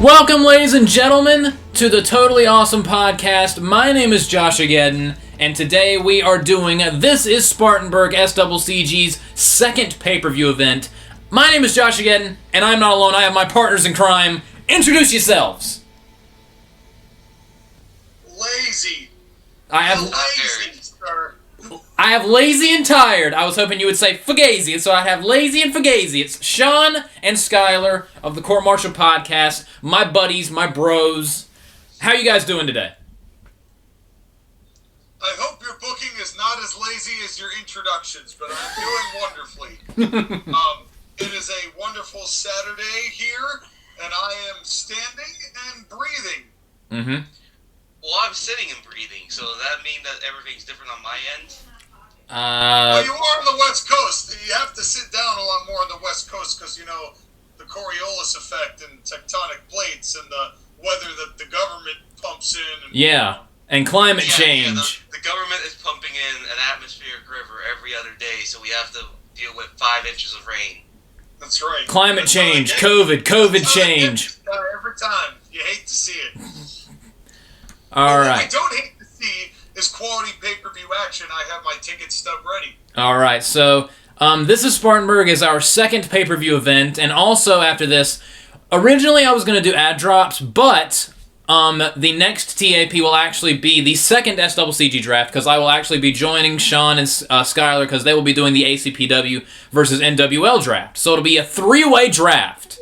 Welcome, ladies and gentlemen, to the Totally Awesome Podcast. My name is Josh Ageddon, and today we are doing This is Spartanburg SCCG's second pay-per-view event. My name is Josh Ageddon, and I'm not alone. I have my partners in crime. Introduce yourselves. Lazy. I have Lazy, sir. I have lazy and tired. I was hoping you would say Fugazi, so I'd have lazy and Fugazi. It's Sean and Skylar of the Court Martial Podcast, my buddies, my bros. How you guys doing today? I hope your booking is not as lazy as your introductions, but I'm doing wonderfully. It is a wonderful Saturday here, and I am standing and breathing. Mm-hmm. Well, I'm sitting and breathing, so does that mean that everything's different on my end? Well, you are on the West Coast. You have to sit down a lot more on the West Coast because, you know, the Coriolis effect and tectonic plates and the weather that the government pumps in. And, Yeah, and climate change. Yeah, the government is pumping in an atmospheric river every other day, so we have to deal with 5 inches of rain. That's right. Climate change, COVID change. Every time. You hate to see it. All What we right. don't hate to see is quality pay-per-view action. I have my ticket stub ready. All right, so This is Spartanburg is our second pay-per-view event, and also after this, originally I was going to do ad drops, but the next TAP will actually be the second SCCG draft, because I will actually be joining Sean and Skylar, because they will be doing the ACPW versus NWL draft. So it'll be a 3-way draft.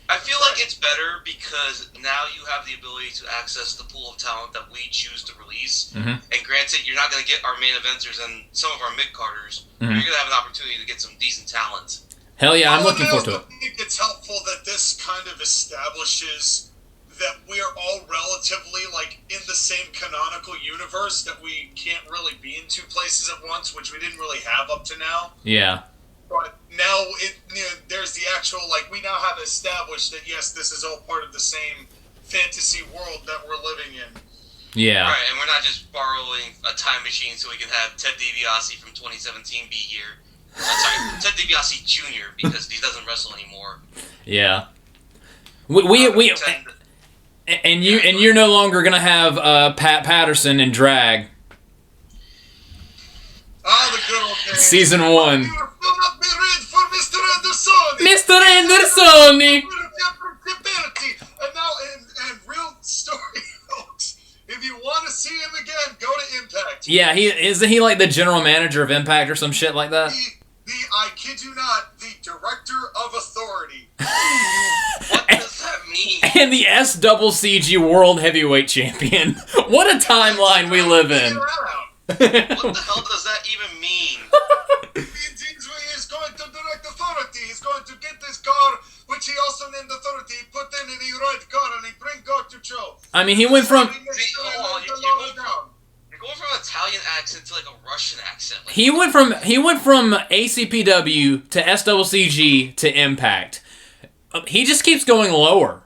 I feel like it's better because now you have the ability to access the pool of talent that we choose to release. Mm-hmm. And granted, you're not going to get our main eventers and some of our mid-carders, but you're going to have an opportunity to get some decent talent. Hell yeah, I'm looking forward to it. I think it's helpful that this kind of establishes that we are all relatively, like, in the same canonical universe, that we can't really be in 2 places at once, which we didn't really have up to now. Yeah. But now there's the actual, like, we now have established that, yes, this is all part of the same fantasy world that we're living in. Yeah. Right, and we're not just borrowing a time machine so we can have Ted DiBiase from 2017 be here. Sorry, Ted DiBiase Jr., because he doesn't wrestle anymore. Yeah. And you're no longer gonna have Pat Patterson in drag. Ah, the good old days. Season 1. You will not be read for Mr. Andersoni. Mr. Andersoni! And now, and real story, folks, if you want to see him again, go to Impact. Yeah, isn't he like the general manager of Impact or some shit like that? I kid you not, the director of authority. What does that mean? And the SCCG World Heavyweight Champion. What a timeline we live in. What the hell does that even mean? He's going to direct authority. He's going to get this car, which he also named authority, put in the right car, and he bring car to show. I mean, he went from... You're going from an Italian accent to like a Russian accent. Like, He went from ACPW to SCCG to Impact. He just keeps going lower.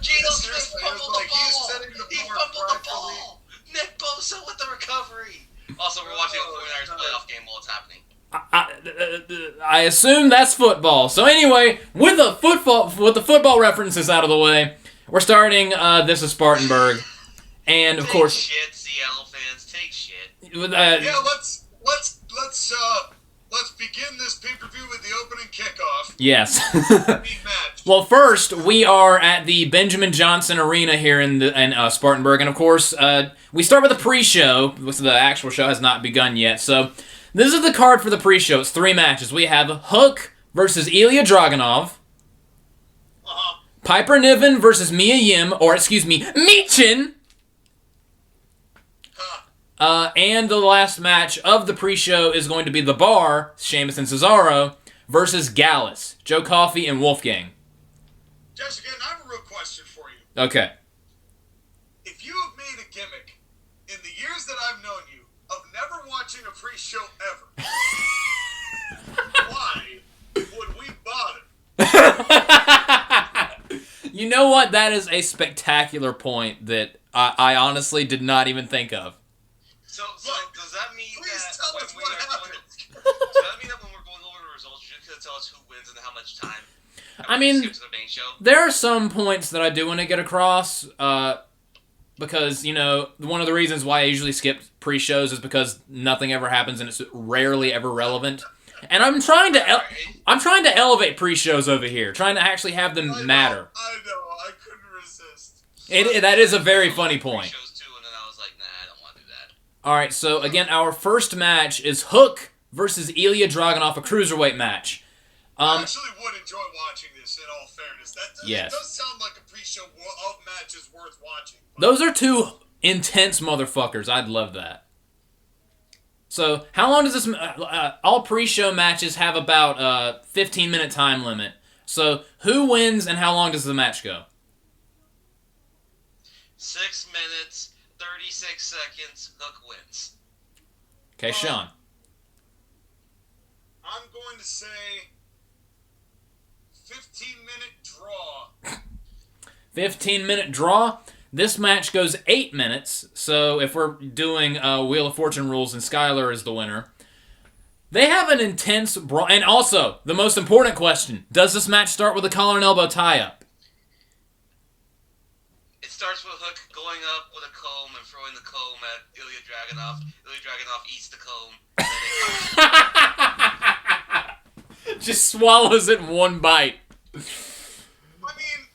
Jesus Christ, fumbled the he's ball. setting the He bar fumbled the properly. ball. Nick Bosa with the recovery. Also, we're watching a 49ers playoff game while it's happening. I assume that's football. So anyway, with the football references out of the way, we're starting This is Spartanburg, and of course, Take shit, Seattle fans, take shit. Yeah, let's begin this pay-per-view with the opening kickoff. Yes. Big match. Well, first we are at the Benjamin Johnson Arena here in Spartanburg, and of course, we start with the pre-show. The actual show has not begun yet, so this is the card for the pre-show. It's 3 matches. We have Hook versus Ilya Dragunov. Piper Niven versus Mia Yim, Michin. And the last match of the pre-show is going to be The Bar, Sheamus and Cesaro, versus Gallus, Joe Coffey and Wolfgang. Josh, again, I have a real question for you. Okay. If you have made a gimmick in the years that I've known you of never watching a pre-show ever, why would we bother? You know what? That is a spectacular point that I honestly did not even think of. So does that mean Please that tell when us we what are happened. does that mean that when we're going over the results, you're just going to tell us who wins and how much time? I mean, to the main show. there are some points that I do want to get across, because, one of the reasons why I usually skip pre-shows is because nothing ever happens and it's rarely ever relevant. And I'm trying to elevate pre-shows over here, trying to actually have them matter. I know, I couldn't resist. That is a very funny point. Pre-shows too, and then I was like, nah, I don't want to do that. All right, so again, our first match is Hook versus Ilya Dragunov, a cruiserweight match. I actually would enjoy watching this, in all fairness. Yes. It does sound like a pre-show match is worth watching. Those are two intense motherfuckers. I'd love that. So, how long does this... all pre-show matches have about a 15-minute time limit. So, who wins and how long does the match go? 6 minutes, 36 seconds, Hook wins. Okay, Sean. I'm going to say 15-minute draw. 15-minute draw. This match goes 8 minutes, so if we're doing Wheel of Fortune rules and Skylar is the winner. They have an intense brawl. And also, the most important question, does this match start with a collar and elbow tie-up? It starts with Hook going up with a comb and throwing the comb at Ilya Dragunov. Ilya Dragunov eats the comb. And then Just swallows it in one bite. I mean,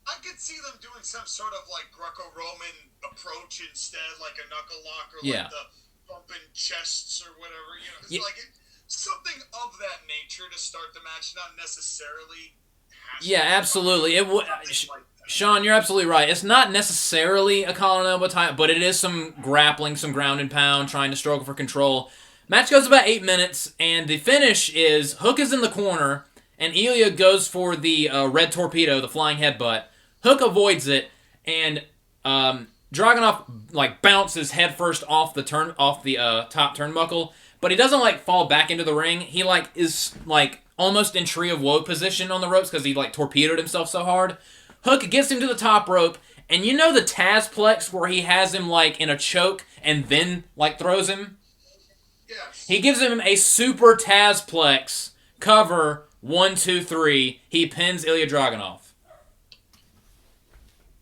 I could see them doing some sort of like Greco-Roman approach instead, like a knuckle lock or like the bumping chests or whatever. It's like something of that nature to start the match, not necessarily. Absolutely. It would. Sean, you're absolutely right. It's not necessarily a collar and elbow tie, but it is some grappling, some ground and pound, trying to struggle for control. Match goes about 8 minutes, and the finish is Hook is in the corner, and Ilya goes for the red torpedo, the flying headbutt. Hook avoids it, and Dragunov bounces headfirst off the top turnbuckle, but he doesn't fall back into the ring. He is almost in Tree of Woe position on the ropes because he torpedoed himself so hard. Hook gets him to the top rope, and you know the Tazplex where he has him in a choke and then throws him? Yes. He gives him a super Tazplex cover, 1, 2, 3. He pins Ilya Dragunov.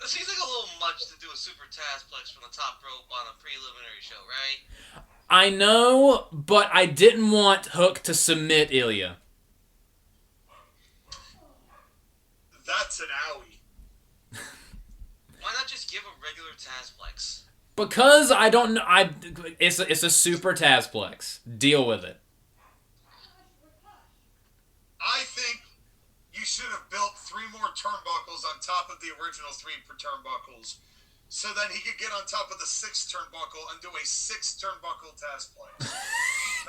that seems like a little much to do a super Tazplex from the top rope on a preliminary show, right? I know, but I didn't want Hook to submit Ilya. That's an owie. Why not just give a regular Tazplex? Because I don't know. It's a super Tazplex. Deal with it. I think you should have built 3 more turnbuckles on top of the original 3 turnbuckles, so then he could get on top of the 6th turnbuckle and do a 6 turnbuckle Tazplex.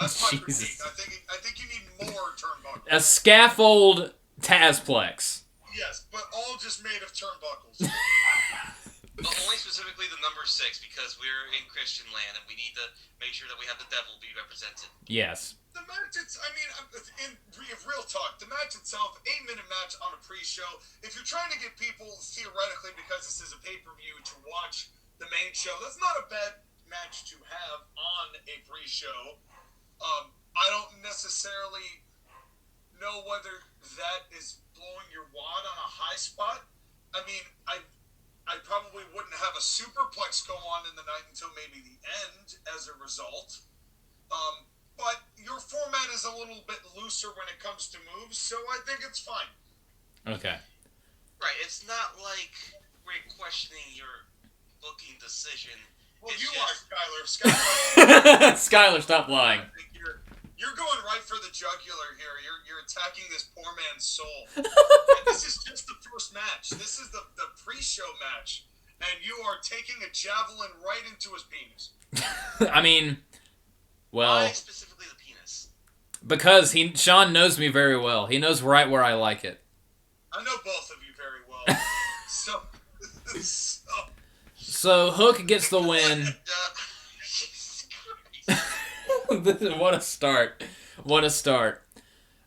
That's my critique. I think you need more turnbuckles. A scaffold Tazplex. Yes, but all just made of turnbuckles. But only specifically the number 6, because we're in Christian land and we need to make sure that we have the devil be represented. Yes. The match, in real talk, the match itself, 8-minute match on a pre-show. If you're trying to get people, theoretically, because this is a pay-per-view, to watch the main show, that's not a bad match to have on a pre-show. I don't necessarily know whether that is blowing your wad on a high spot. I mean, I probably wouldn't have a superplex go on in the night until maybe the end as a result. But your format is a little bit looser when it comes to moves, so I think it's fine. Okay. Right, it's not like we're questioning your booking decision. Well, it's you just... are, Skylar. Skylar, stop lying. You're going right for the jugular here. You're attacking this poor man's soul. And this is just the first match. This is the pre-show match. And you are taking a javelin right into his penis. I mean, well... Why specifically the penis? Because Sean knows me very well. He knows right where I like it. I know both of you very well. So Hook gets the win. Jesus Christ. What a start. What a start.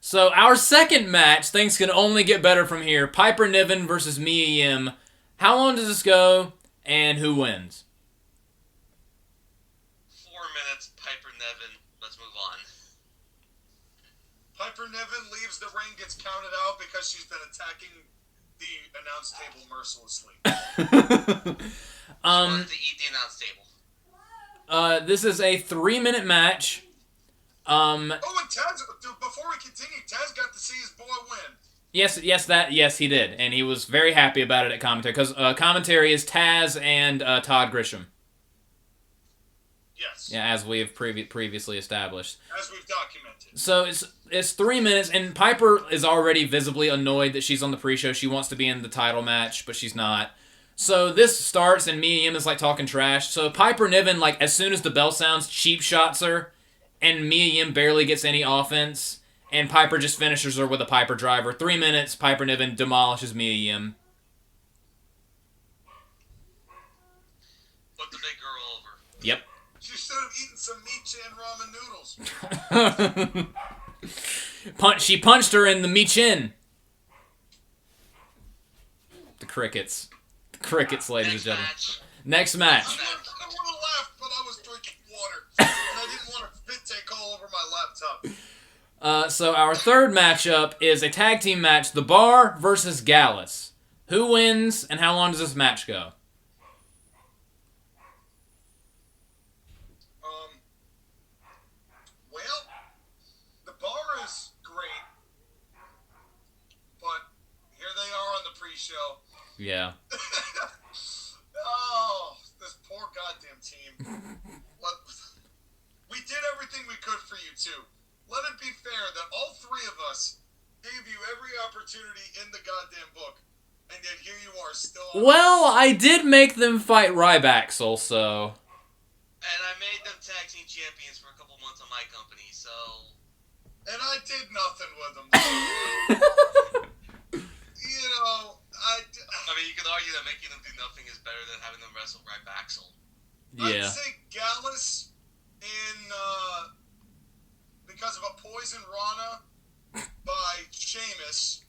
So our second match, things can only get better from here. Piper Niven versus Mia Yim. How long does this go, and who wins? 4 minutes, Piper Niven. Let's move on. Piper Niven leaves times the reign gets counted out because she's been attacking the announce table mercilessly. She wanted to eat the announce table. This is a 3-minute match. And Taz, before we continue, Taz got to see his boy win. Yes, he did, and he was very happy about it at commentary because commentary is Taz and Todd Grisham. Yes. Yeah, as we have previously established. As we've documented. So it's 3 minutes, and Piper is already visibly annoyed that she's on the pre-show. She wants to be in the title match, but she's not. So this starts, and Mia Yim is like talking trash. So Piper Niven, like as soon as the bell sounds, cheap shots her, and Mia Yim barely gets any offense. And Piper just finishes her with a Piper driver. 3 minutes, Piper Niven demolishes Mia Yim. Put the big girl over. Yep. She should have eaten some meat chin ramen noodles. She punched her in the Michin. The crickets. The crickets, ladies and gentlemen. Next match. I would have laughed, but I was drinking water. And I didn't want to spit take all over my laptop. So our third matchup is a tag team match, The Bar versus Gallus. Who wins, and how long does this match go? Well, The Bar is great, but here they are on the pre-show. Yeah. Oh, this poor goddamn team. We did everything we could for you two. Let it be fair that all three of us gave you every opportunity in the goddamn book, and yet here you are still. Well, I did make them fight Rybaxel, so. And I made them tag team champions for a couple months on my company, so. And I did nothing with them. You know, I mean, you could argue that making them do nothing is better than having them wrestle Rybaxel. Yeah. I'd say Gallus in because of a poison Rana by Sheamus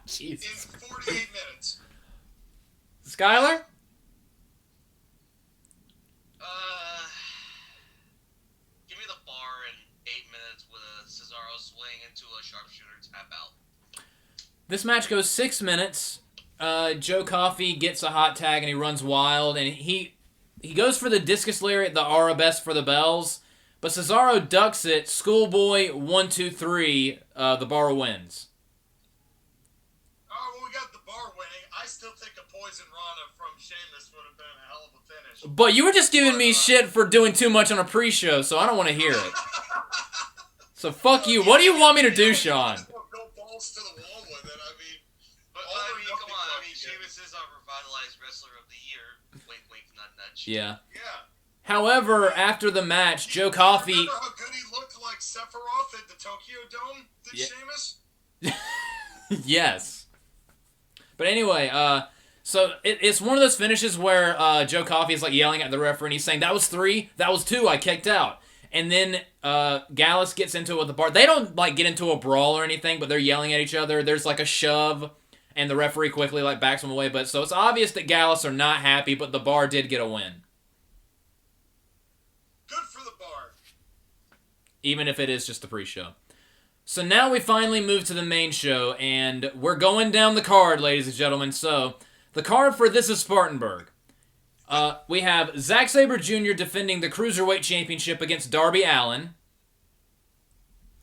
Jesus. in 48 minutes. Skylar? Give me the Bar in 8 minutes with a Cesaro swing into a sharpshooter tap out. This match goes 6 minutes. Joe Coffey gets a hot tag and he runs wild, and he goes for the discus lariat, the arabesque for the bells, but Cesaro ducks it. Schoolboy 1, 2, 3. The Bar wins. Oh, well, we got the Bar winning. I still think a poison Rana from Sheamus would have been a hell of a finish. But you were just giving me shit for doing too much on a pre-show, so I don't want to hear it. So fuck you. What do you want me to do, Sean? Go balls to the wall with it. I mean, But I mean, come on. I mean, Sheamus is our revitalized wrestler of the year. Wink, wink, nudge, nudge. Yeah. yeah. However, after the match, Joe Coffey... Remember how good he looked like Sephiroth at the Tokyo Dome? Did Sheamus? Yes. But anyway, so it's one of those finishes where Joe Coffey is like yelling at the referee and he's saying, "That was 3, that was 2, I kicked out." And then Gallus gets into it with the Bar. They don't like get into a brawl or anything, but they're yelling at each other. There's like a shove, and the referee quickly like backs them away. But so it's obvious that Gallus are not happy, but the Bar did get a win. Good for the Bar. Even if it is just the pre-show. So now we finally move to the main show, and we're going down the card, ladies and gentlemen. So the card for This Is Spartanburg. We have Zack Sabre Jr. defending the Cruiserweight Championship against Darby Allin.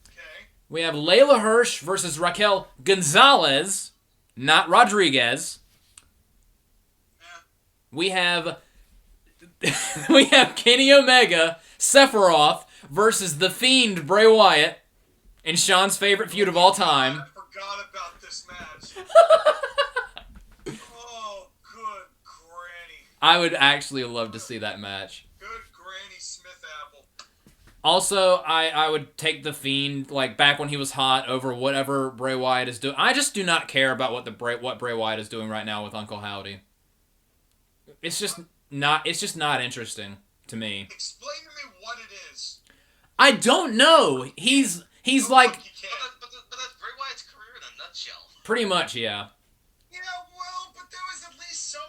Okay. We have Layla Hirsch versus Raquel Gonzalez, not Rodriguez. Yeah. We have Kenny Omega, Sephiroth versus The Fiend Bray Wyatt in Sean's favorite feud of all time. I forgot about this match. Oh, good granny. I would actually love to see that match. Good Granny Smith Apple. Also, I would take The Fiend, like, back when he was hot over whatever Bray Wyatt is doing. I just do not care about what Bray Wyatt is doing right now with Uncle Howdy. It's just not interesting to me. Explain to me what it is. I don't know. He's No, like... fuck, you can't. But that's Bray Wyatt's career in a nutshell. Pretty much, yeah. Yeah, well, but there was at least some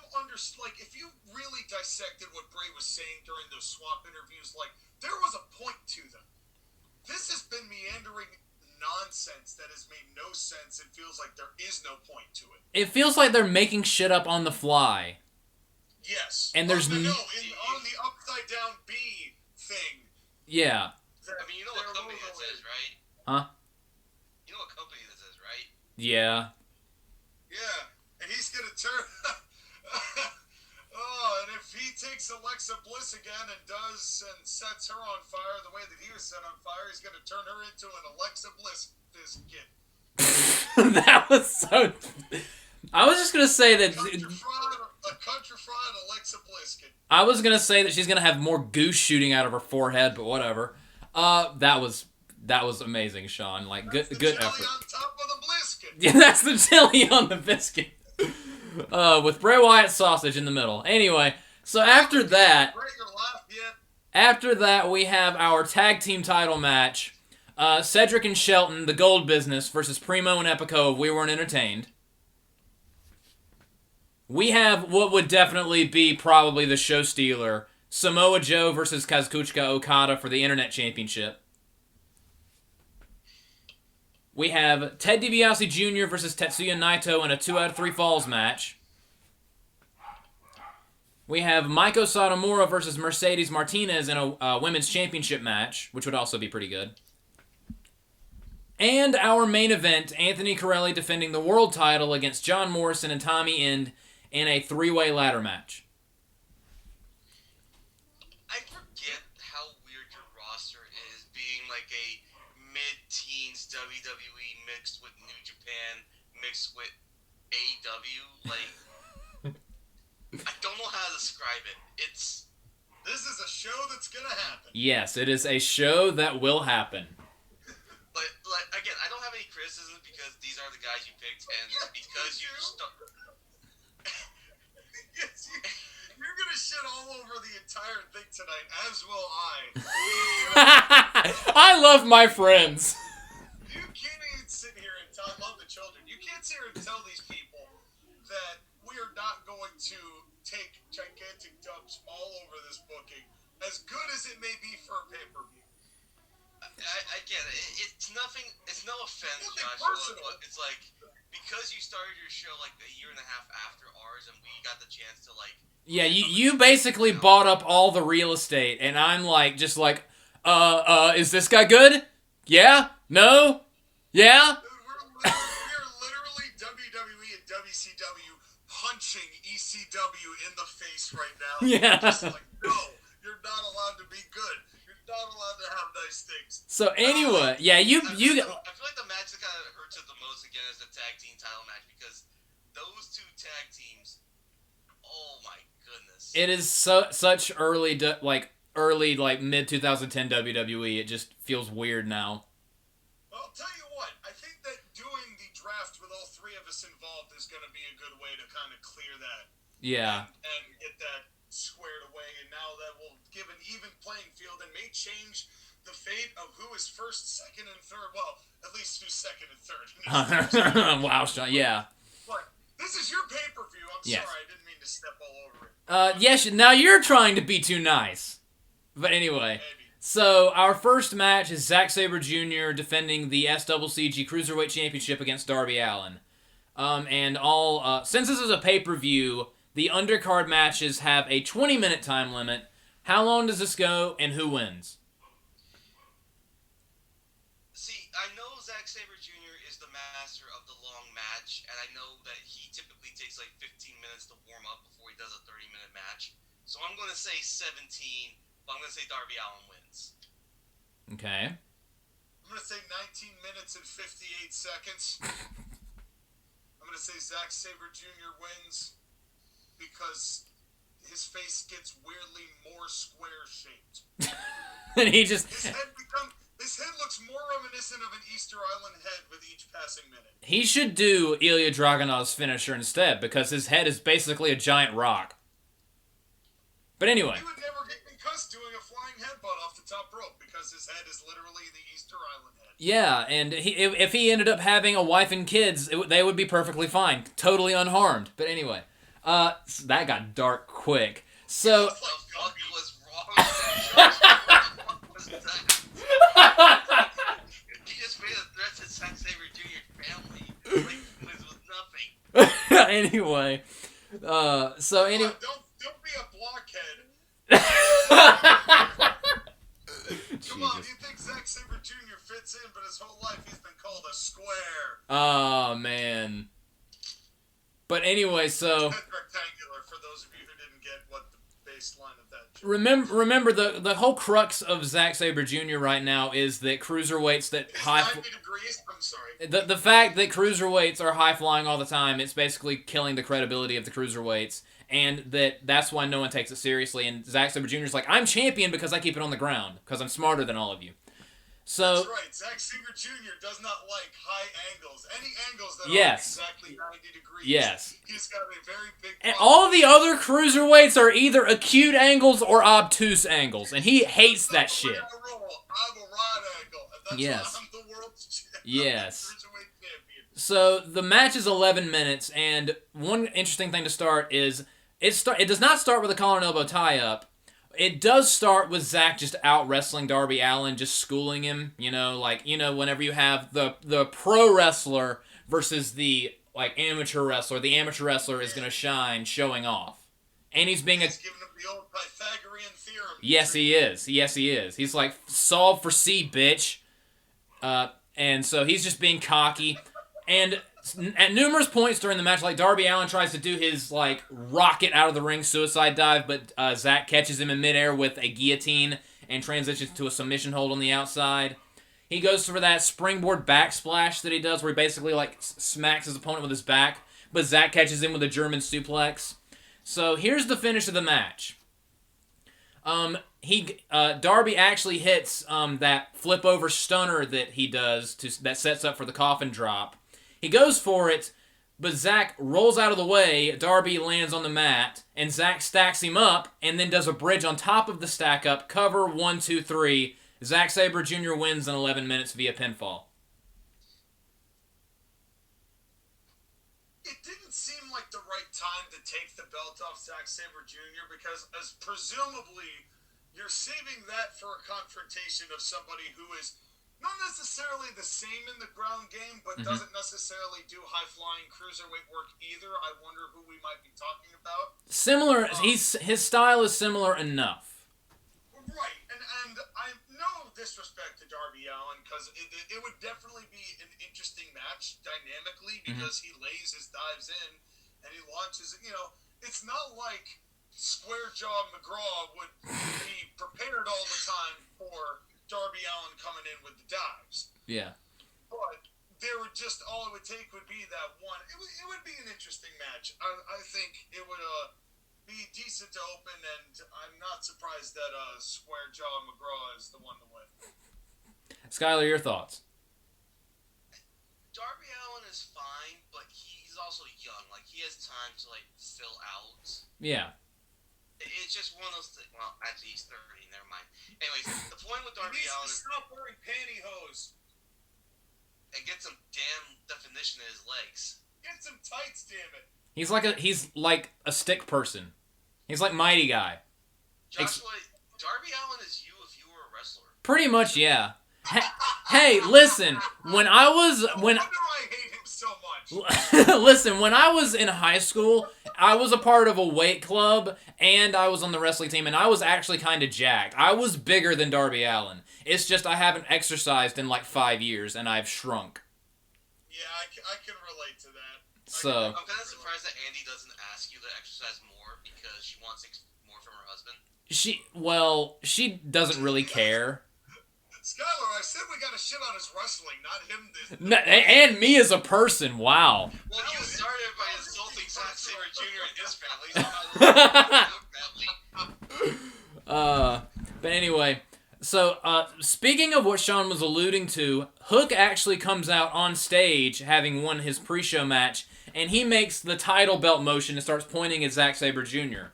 like, if you really dissected what Bray was saying during those swap interviews, like, there was a point to them. this has been meandering nonsense that has made no sense. It feels like there is no point to it. It feels like they're making shit up on the fly. Yes. And there's on the upside down B thing. Yeah. I mean, you know what company that says, right? Huh? You know what company this is, right? Yeah. Yeah. And he's gonna turn. Oh, and if he takes Alexa Bliss again and sets her on fire the way that he was set on fire, he's gonna turn her into an Alexa Bliss biscuit. That was so. I was just gonna say that. A country fried Alexa Blisket. I was gonna say that she's gonna have more goose shooting out of her forehead, but whatever. That was amazing, Sean. Like That's good the effort. jelly on top of the blisket. Yeah, that's the jelly on the biscuit. With Bray Wyatt sausage in the middle. Anyway, so after that, we have our tag team title match. Cedric and Shelton, the Gold Business, versus Primo and Epico of We Weren't Entertained. We have what would definitely be probably the show stealer, Samoa Joe versus Kazuchika Okada for the Internet Championship. We have Ted DiBiase Jr. versus Tetsuya Naito in a 2 out of 3 falls match. We have Maiko Satomura versus Mercedes Martinez in a women's championship match, which would also be pretty good. And our main event, Anthony Corelli defending the world title against John Morrison and Tommy End in a 3-way ladder match. I forget how weird your roster is, being like a mid-teens WWE mixed with New Japan mixed with AEW. Like, I don't know how to describe it. This is a show that's gonna happen. Yes, it is a show that will happen. Like again, I don't have any criticism because these are the guys you picked, and because you Yes, you're gonna shit all over the entire thing tonight, as will I. I love my friends. You can't even sit here and love the children. You can't sit here and tell these people that we are not going to take gigantic dumps all over this booking, as good as it may be for a pay-per-view. I get it. It's nothing. It's no offense, Nothing Joshua, personal. but it's like because you started your show like a year and a half after ours, and we got the chance to like. Yeah, you basically bought up all the real estate, and I'm like, just like, is this guy good? Yeah? No? Yeah? Dude, we're literally WWE and WCW punching ECW in the face right now. Yeah. Just like, no, you're not allowed to be good. You're not allowed to have nice things. So anyway, yeah, you. I feel like the match that kind of hurts it the most again is the tag team title match because those two tag teams. Oh my goodness! It is such early mid 2010 WWE. It just feels weird now. Well, I'll tell you what. I think that doing the draft with all three of us involved is going to be a good way to kind of clear that. Yeah. And get that squared away. And now that will give an even playing field and may change the fate of who is first, second, and third. Well, at least who's second and third. Wow, Sean. Yeah. But this is your pay-per-view. I'm Yes. sorry. I didn't mean to step all over it. Yes, now you're trying to be too nice. But anyway. Maybe. So, our first match is Zack Sabre Jr. defending the SCCG Cruiserweight Championship against Darby Allin. Since this is a pay-per-view, the undercard matches have a 20-minute time limit. How long does this go, and who wins? See, I know Zack Sabre Jr. is the master of the long match, and I know that he typically takes like 15 minutes to warm up before he does a 30-minute match. So I'm going to say 17, but I'm going to say Darby Allin wins. Okay. I'm going to say 19 minutes and 58 seconds. I'm going to say Zack Sabre Jr. wins because his face gets weirdly more square-shaped. And he just... His head looks more reminiscent of an Easter Island head with each passing minute. He should do Ilya Dragunov's finisher instead, because his head is basically a giant rock. But anyway. He would never get concussed doing a flying headbutt off the top rope, because his head is literally the Easter Island head. Yeah, and if he ended up having a wife and kids, they would be perfectly fine. Totally unharmed. But anyway. So that got dark quick. So... What the fuck was wrong with that? anyway, so anyway. Don't be a blockhead. Come on, you think Zack Sabre Jr. fits in, but his whole life he's been called a square. Oh, man. But anyway, so... Rectangular, for those of you who didn't get what the baseline of that joke Remember the whole crux of Zack Sabre Jr. right now is that cruiserweights that is. high... 90 degrees? I'm sorry. The fact that cruiserweights are high-flying all the time, it's basically killing the credibility of the cruiserweights. And that's why no one takes it seriously. And Zack Sabre Jr. is like, I'm champion because I keep it on the ground. Because I'm smarter than all of you. So, that's right. Zack Sabre Jr. does not like high angles. Any angles that are exactly 90 degrees. Yes. He's got a very big and problem. all the other cruiserweights are either acute angles or obtuse angles. And he hates that shit. I'm a right angle. And that's yes. why I'm the world's champion. Yes. Cruiserweight champion. So, the match is 11 minutes. And one interesting thing to start is... It does not start with a collar and elbow tie-up. It does start with Zack just out-wrestling Darby Allin, just schooling him. Whenever you have the pro wrestler versus the, amateur wrestler. The amateur wrestler is going to shine, showing off. And he's being He's giving him the old Pythagorean theorem. Yes, he is. Yes, he is. He's like, solve for C, bitch. And so he's just being cocky. And... at numerous points during the match, Darby Allin tries to do his, rocket out of the ring suicide dive, but Zack catches him in midair with a guillotine and transitions to a submission hold on the outside. He goes for that springboard backsplash that he does, where he basically, smacks his opponent with his back, but Zack catches him with a German suplex. So, here's the finish of the match. Darby actually hits that flip-over stunner that he does that sets up for the coffin drop. He goes for it, but Zack rolls out of the way, Darby lands on the mat, and Zack stacks him up, and then does a bridge on top of the stack up, cover 1, 2, 3. Zack Sabre Jr. wins in 11 minutes via pinfall. It didn't seem like the right time to take the belt off Zack Sabre Jr. because as presumably you're saving that for a confrontation of somebody who is not necessarily the same in the ground game, but doesn't necessarily do high-flying cruiserweight work either. I wonder who we might be talking about. Similar, his style is similar enough. Right, and I no disrespect to Darby Allin, because it would definitely be an interesting match dynamically, because he lays his dives in, and he launches, it's not like Square Jaw McGraw would be prepared all the time for Darby Allin coming in with the dives. Yeah. But there would just, all it would take would be that one. It would be an interesting match. I think it would be decent to open, and I'm not surprised that Square Jaw McGraw is the one to win. Skylar, your thoughts? Darby Allin is fine, but he's also young. He has time to, fill out. Yeah. It's just one of those things. Well, actually, he's 30. Never mind. Anyways, the point with Darby Allin is stop wearing pantyhose and get some damn definition in his legs. Get some tights, damn it. He's like a stick person. He's like Mighty Guy. Joshua, Darby Allin is you if you were a wrestler. Pretty much, yeah. Hey, listen. When I hate him so much. Listen, when I was in high school, I was a part of a weight club, and I was on the wrestling team, and I was actually kind of jacked. I was bigger than Darby Allin. It's just I haven't exercised in 5 years, and I've shrunk. Yeah, I can relate to that. So I'm kind of surprised that Andy doesn't ask you to exercise more because she wants more from her husband. She doesn't really care. Skylar, I said we got to shit on his wrestling, not him. And me as a person, wow. Well, you started by insulting Zack Sabre Jr. and his family. But anyway, so speaking of what Sean was alluding to, Hook actually comes out on stage having won his pre-show match, and he makes the title belt motion and starts pointing at Zack Sabre Jr.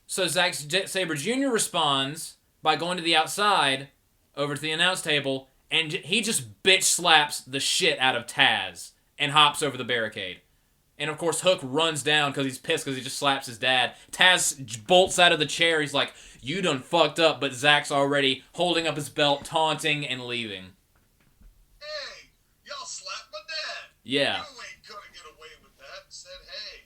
So Zack Sabre Jr. responds by going to the outside, over to the announce table, and he just bitch slaps the shit out of Taz and hops over the barricade. And of course, Hook runs down because he's pissed because he just slaps his dad. Taz bolts out of the chair. He's like, "You done fucked up," but Zack's already holding up his belt, taunting, and leaving. Hey, y'all slapped my dad. Yeah. You ain't gonna get away with that. Said, hey.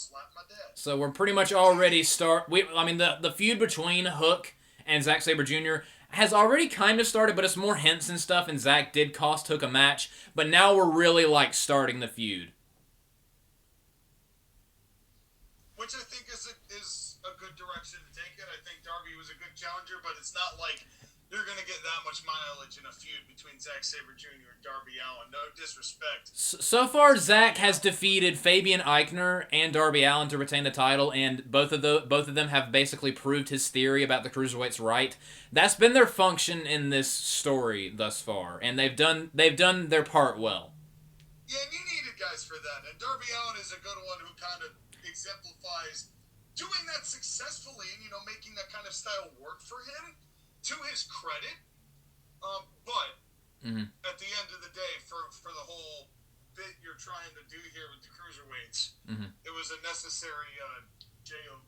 slap my dad. So we're pretty much already the feud between Hook and Zack Sabre Jr. has already kind of started, but it's more hints and stuff, and Zack did cost Hook a match, but now we're really, like, starting the feud. Which I think is a good direction to take it. I think Darby was a good challenger, but it's not like you're going to get that much mileage in a feud between Zack Sabre Jr. and Darby Allin. No disrespect. So far, Zack has defeated Fabian Eichner and Darby Allin to retain the title, and both of them have basically proved his theory about the Cruiserweights right. That's been their function in this story thus far, and they've done their part well. Yeah, and you needed guys for that. And Darby Allin is a good one who kind of exemplifies doing that successfully and, making that kind of style work for him. To his credit, but at the end of the day, for the whole bit you're trying to do here with the Cruiserweights, it was a necessary job.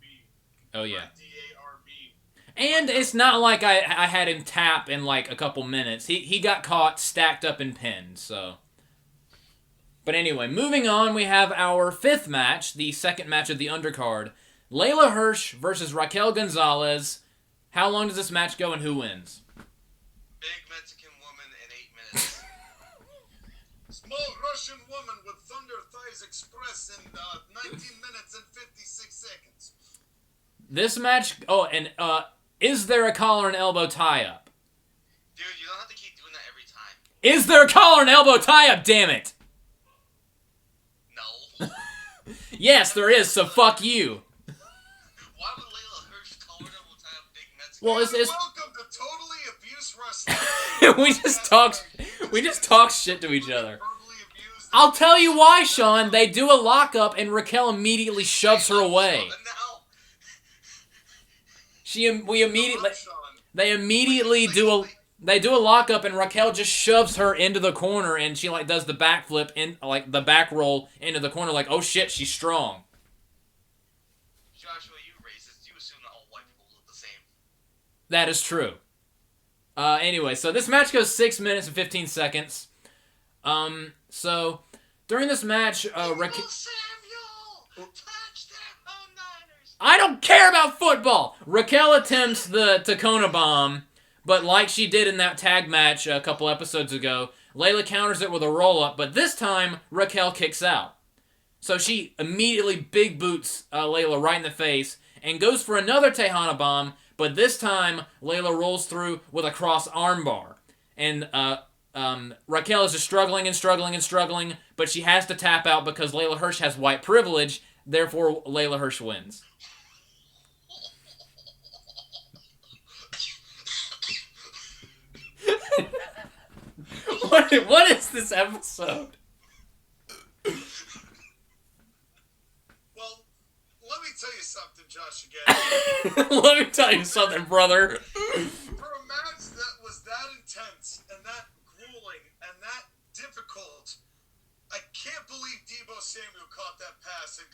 Oh yeah, DARB. And it's not like I had him tap in like a couple minutes. He got caught stacked up and pinned. So, but anyway, moving on, we have our fifth match, the second match of the undercard: Layla Hirsch versus Raquel Gonzalez. How long does this match go, and who wins? Big Mexican woman in 8 minutes. Small Russian woman with Thunder Thighs Express in 19 minutes and 56 seconds. This match... Oh, and is there a collar and elbow tie-up? Dude, you don't have to keep doing that every time. Is there a collar and elbow tie-up, damn it? No. Yes, there is, so fuck you. Why would Layla Hirsch collar and elbow tie up Big Mexican? Well, it's welcome to Totally Abuse Wrestling. we just talk shit to each other. I'll tell you why, Sean. They do a lockup, and Raquel immediately shoves her away. They do a lockup, and Raquel just shoves her into the corner, and she like does the backflip in like the back roll into the corner, like, oh shit, she's strong. Joshua, you racist. You assume that all white people look the same. That is true. Anyway, so this match goes 6 minutes and 15 seconds. So during this match, Raquel. I don't care about football! Raquel attempts the Tacona Bomb, but like she did in that tag match a couple episodes ago, Layla counters it with a roll-up, but this time, Raquel kicks out. So she immediately big boots Layla right in the face, and goes for another Tejana Bomb, but this time, Layla rolls through with a cross armbar. And Raquel is just struggling and struggling and struggling, but she has to tap out because Layla Hirsch has white privilege, therefore Layla Hirsch wins. What is this episode? Well, let me tell you something, Josh, again. Let me tell you something, brother. For a match that was that intense and that grueling and that difficult, I can't believe Deebo Samuel caught that pass and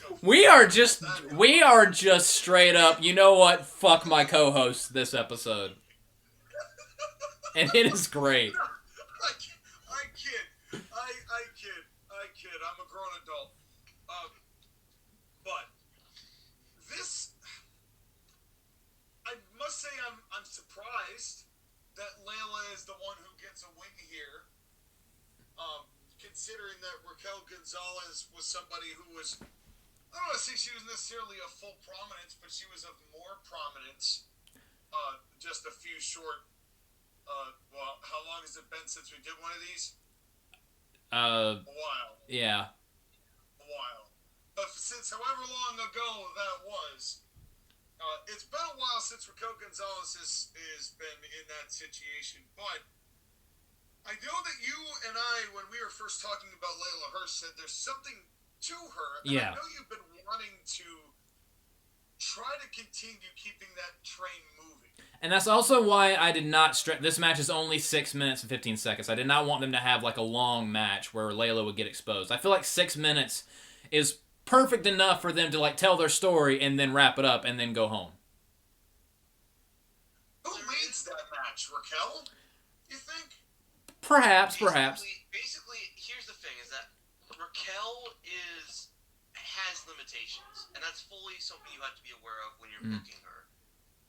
got We are just straight up, you know what? Fuck my co-host this episode. And it is great. I kid. I'm a grown adult. But this, I must say, I'm surprised that Layla is the one who gets a win here. Considering that Raquel Gonzalez was somebody who was, I don't want to say she was necessarily of full prominence, but she was of more prominence. Just a few short. Well, how long has it been since we did one of these? A while. Yeah. A while. But since however long ago that was, it's been a while since Raquel Gonzalez has been in that situation. But I know that you and I, when we were first talking about Layla Hirsch, said there's something to her. And yeah. I know you've been wanting to try to continue keeping that train moving. And that's also why I did not this match is only 6 minutes and 15 seconds. I did not want them to have like a long match where Layla would get exposed. I feel like 6 minutes is perfect enough for them to like tell their story and then wrap it up and then go home. Who leads that match? Raquel? You think? Perhaps. Basically, here's the thing: is that Raquel has limitations, and that's fully something you have to be aware of when you're booking her.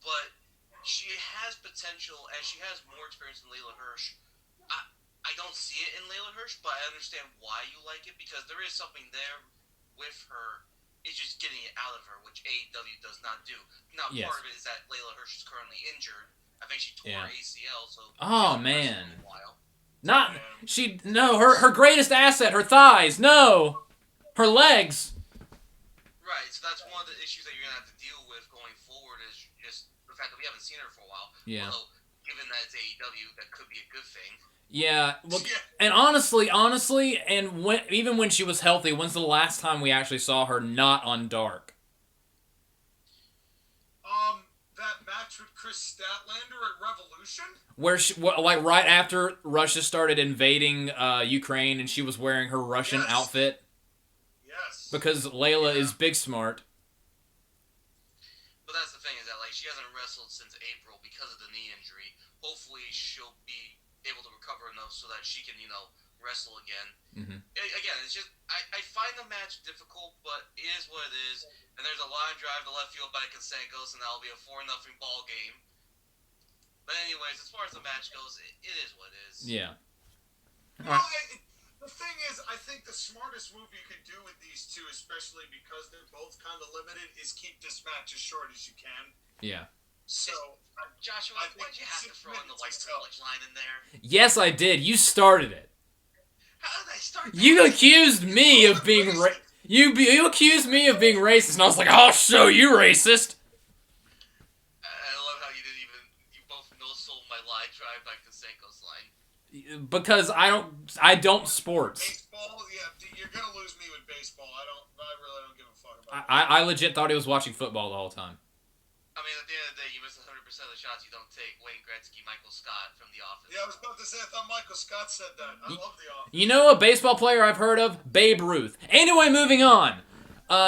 But she has potential, and she has more experience than Layla Hirsch. I don't see it in Layla Hirsch, but I understand why you like it, because there is something there with her. It's just getting it out of her, which AEW does not do. Now, part of it is that Layla Hirsch is currently injured. I think she tore her ACL, so oh man, a while. her greatest asset, her thighs, her legs. Right, so that's one of the issues that you're gonna have to deal with going forward, is just the fact that we haven't seen her for a while. Yeah. Although, given that it's AEW, that could be a good thing. Yeah, well, and honestly, and even when she was healthy, when's the last time we actually saw her not on Dark? That match with Chris Statlander at Revolution? Where like right after Russia started invading Ukraine, and she was wearing her Russian outfit. Yes. Because Layla is big smart. But that's the thing, is that like she hasn't wrestled since April because of the knee injury. Hopefully she'll be able to recover enough so that she can, wrestle again. Mm-hmm. Again, it's just I find the match difficult, but it is what it is. And there's a line drive to left field by Kasenkos, and that'll be a 4-0 ball game. But anyways, as far as the match goes, it is what it is. Yeah. The thing is, I think the smartest move you could do with these two, especially because they're both kind of limited, is keep this match as short as you can. Yeah. So, Joshua, why did you have to throw in the white privilege line in there? Yes, I did. You started it. How did I start that? You accused me of being you accused me of being racist, and I was like, I'll show you racist. I love how you both no-sold my line drive by Kasenko's line. Because I don't sports. Baseball, yeah, you're gonna lose me with baseball. I really don't give a fuck about I legit thought he was watching football the whole time. I mean, at the end of the day, you miss 100% of the shots you don't take. Wayne Gretzky, Michael Scott from The Office. Yeah, I was about to say, I thought Michael Scott said that. I love The Office. You know a baseball player I've heard of? Babe Ruth. Anyway, moving on.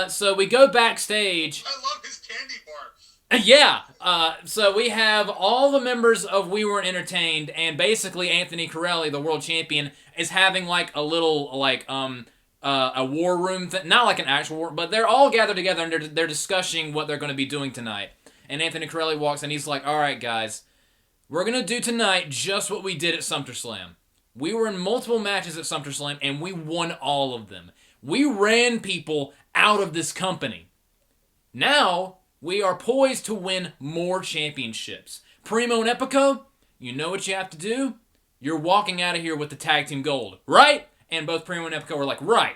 So we go backstage. I love his candy bar. Yeah. So we have all the members of We Weren't Entertained, and basically Anthony Corelli, the world champion, is having like a little a war room thing. Not like an actual war, but they're all gathered together and they're discussing what they're going to be doing tonight. And Anthony Corelli walks and he's like, all right, guys, we're going to do tonight just what we did at SummerSlam. We were in multiple matches at SummerSlam, and we won all of them. We ran people out of this company. Now, we are poised to win more championships. Primo and Epico, you know what you have to do? You're walking out of here with the tag team gold, right? And both Primo and Epico are like, right.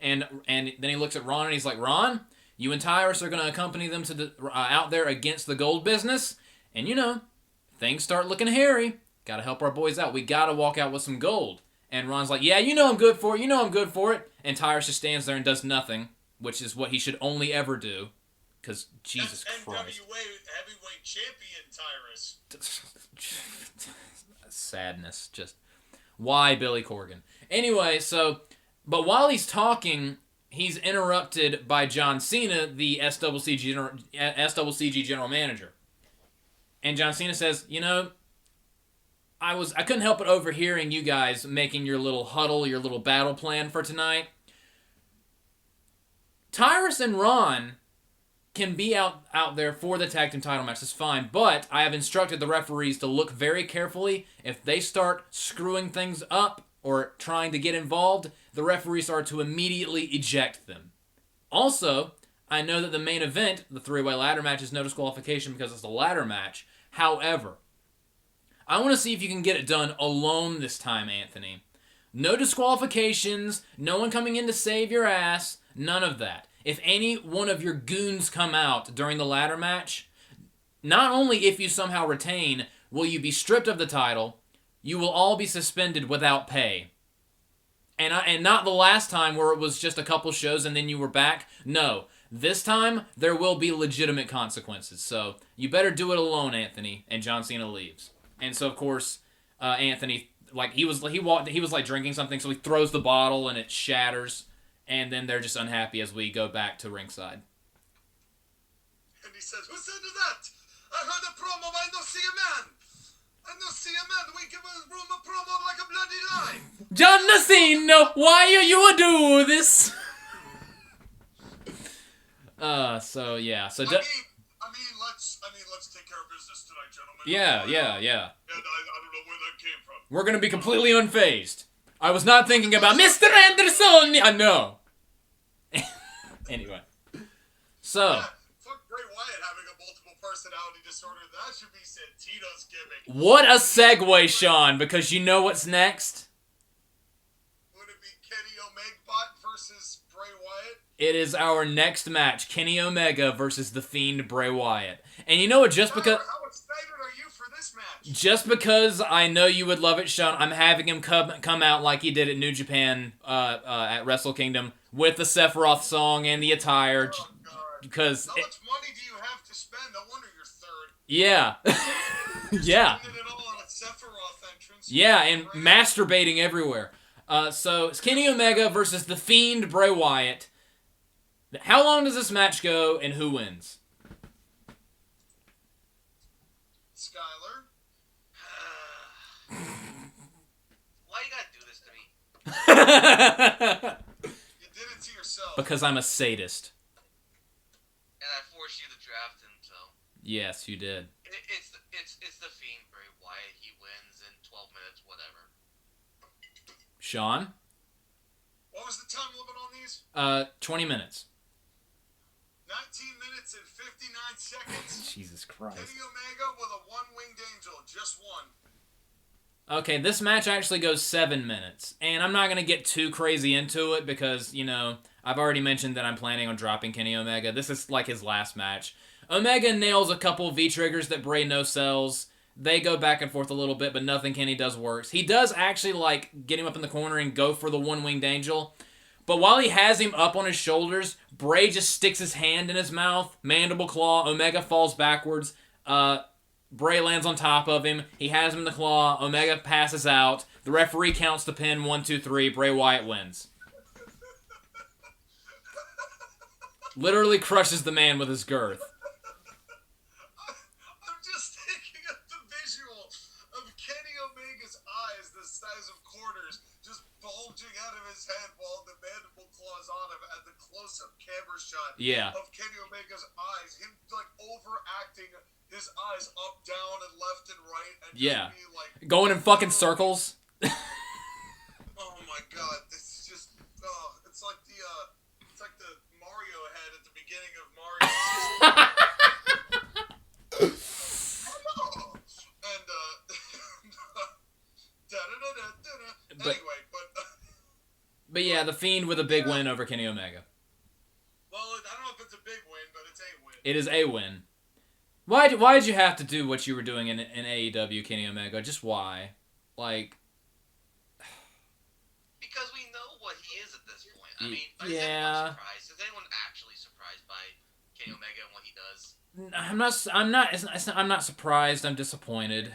And then he looks at Ron and he's like, Ron, you and Tyrus are going to accompany them to out there against the gold business. And things start looking hairy. Got to help our boys out. We got to walk out with some gold. And Ron's like, yeah, I'm good for it. I'm good for it. And Tyrus just stands there and does nothing, which is what he should only ever do. Because Jesus That's Christ. NWA heavyweight champion Tyrus. Sadness. Just, why Billy Corgan? Anyway, but while he's talking, he's interrupted by John Cena, the SCCG general manager. And John Cena says, I couldn't help but overhearing you guys making your little huddle, your little battle plan for tonight. Tyrus and Ron can be out there for the tag team title match. That's fine, but I have instructed the referees to look very carefully. If they start screwing things up or trying to get involved, the referees are to immediately eject them. Also, I know that the main event, the three-way ladder match, is no disqualification because it's a ladder match. However, I want to see if you can get it done alone this time, Anthony. No disqualifications, no one coming in to save your ass, none of that. If any one of your goons come out during the ladder match, not only if you somehow retain will you be stripped of the title, you will all be suspended without pay. And not the last time where it was just a couple shows and then you were back. No, this time there will be legitimate consequences. So you better do it alone, Anthony. And John Cena leaves. And so of course, Anthony, he was like drinking something, so he throws the bottle and it shatters. And then they're just unhappy as we go back to ringside. And he says, who said that? I heard a promo, I don't see a man. And the CMN, we give a room a promo like a bloody lie. John Cena, why are you do this? So yeah, so. I mean, let's take care of business tonight, gentlemen. Yeah. And I don't know where that came from. We're gonna be completely unfazed. I was not thinking about Mr. Anderson. I know. Anyway, so. Yeah, fuck Bray Wyatt having a multiple personality disorder. That should be Santino's gimmick. What a segue, Sean, because you know what's next? Would it be Kenny Omega versus Bray Wyatt? It is our next match, Kenny Omega versus The Fiend Bray Wyatt. And you know what, just because... How excited are you for this match? Just because I know you would love it, Sean, I'm having him come out like he did at New Japan at Wrestle Kingdom with the Sephiroth song and the attire. Oh, God. Because... How much money do you have to spend? No wonder you're third. Yeah. Yeah. Spending it all on a Sephiroth entrance. Yeah, and masturbating everywhere. So, it's Kenny Omega versus The Fiend Bray Wyatt. How long does this match go, and who wins? Skylar? Why you gotta do this to me? You did it to yourself. Because I'm a sadist. And I forced you to draft him, so... Yes, you did. It's the Fiend, Bray Wyatt. He wins in 12 minutes, whatever. Sean? What was the time limit on these? 20 minutes. 19 minutes and 59 seconds. Jesus Christ. Kenny Omega with a one-winged angel. Just one. Okay, this match actually goes 7 minutes. And I'm not going to get too crazy into it because, you know, I've already mentioned that I'm planning on dropping Kenny Omega. This is like his last match. Omega nails a couple V-triggers that Bray no-sells. They go back and forth a little bit, but nothing Kenny does works. He does actually, like, get him up in the corner and go for the one-winged angel. But while he has him up on his shoulders, Bray just sticks his hand in his mouth, mandible claw, Omega falls backwards, Bray lands on top of him, he has him in the claw, Omega passes out, the referee counts the pin, 1, 2, 3, Bray Wyatt wins. Literally crushes the man with his girth. I'm just thinking of the visual of Kenny Omega's eyes the size of quarters just bulging out of his head while the mandible claws on him at the close-up camera shot of Kenny Omega's eyes. Him, like, overacting his eyes up, down, and left and right. And just be, like, going in fucking circles. Oh, my God. It's just... it's like the... It's like the Mario head at the beginning of Mario. And anyway, but yeah, the Fiend with a big win over Kenny Omega. Well, I don't know if it's a big win, but it's a win. It is a win. Why'd you have to do what you were doing in AEW, Kenny Omega? Just why? Like... Because we know what he is at this point. I mean, is anyone surprised? Is anyone actually surprised by Kenny Omega and what he does? I'm not surprised. I'm disappointed.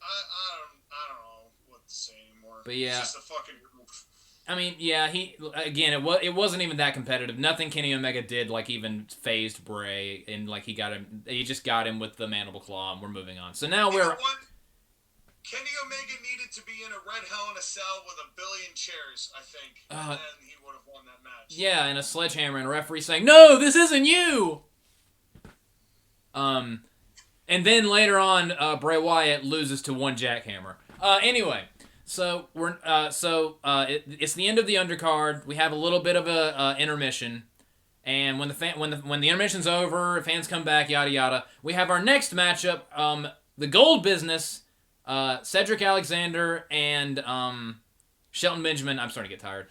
I don't know what to say anymore. But yeah, it's just a fucking goof. I mean, yeah, it wasn't even that competitive. Nothing Kenny Omega did like even phased Bray, and like he just got him with the mandible claw, and we're moving on. So now Kenny Omega needed to be in a Red Hell in a Cell with a billion chairs, I think, and then he would have won that match. Yeah, and a sledgehammer and a referee saying, "No, this isn't you." And then later on, Bray Wyatt loses to one jackhammer. Anyway, so it's the end of the undercard. We have a little bit of a intermission, and when the intermission's over, fans come back, yada yada. We have our next matchup, the Gold Business. Cedric Alexander and Shelton Benjamin, I'm starting to get tired,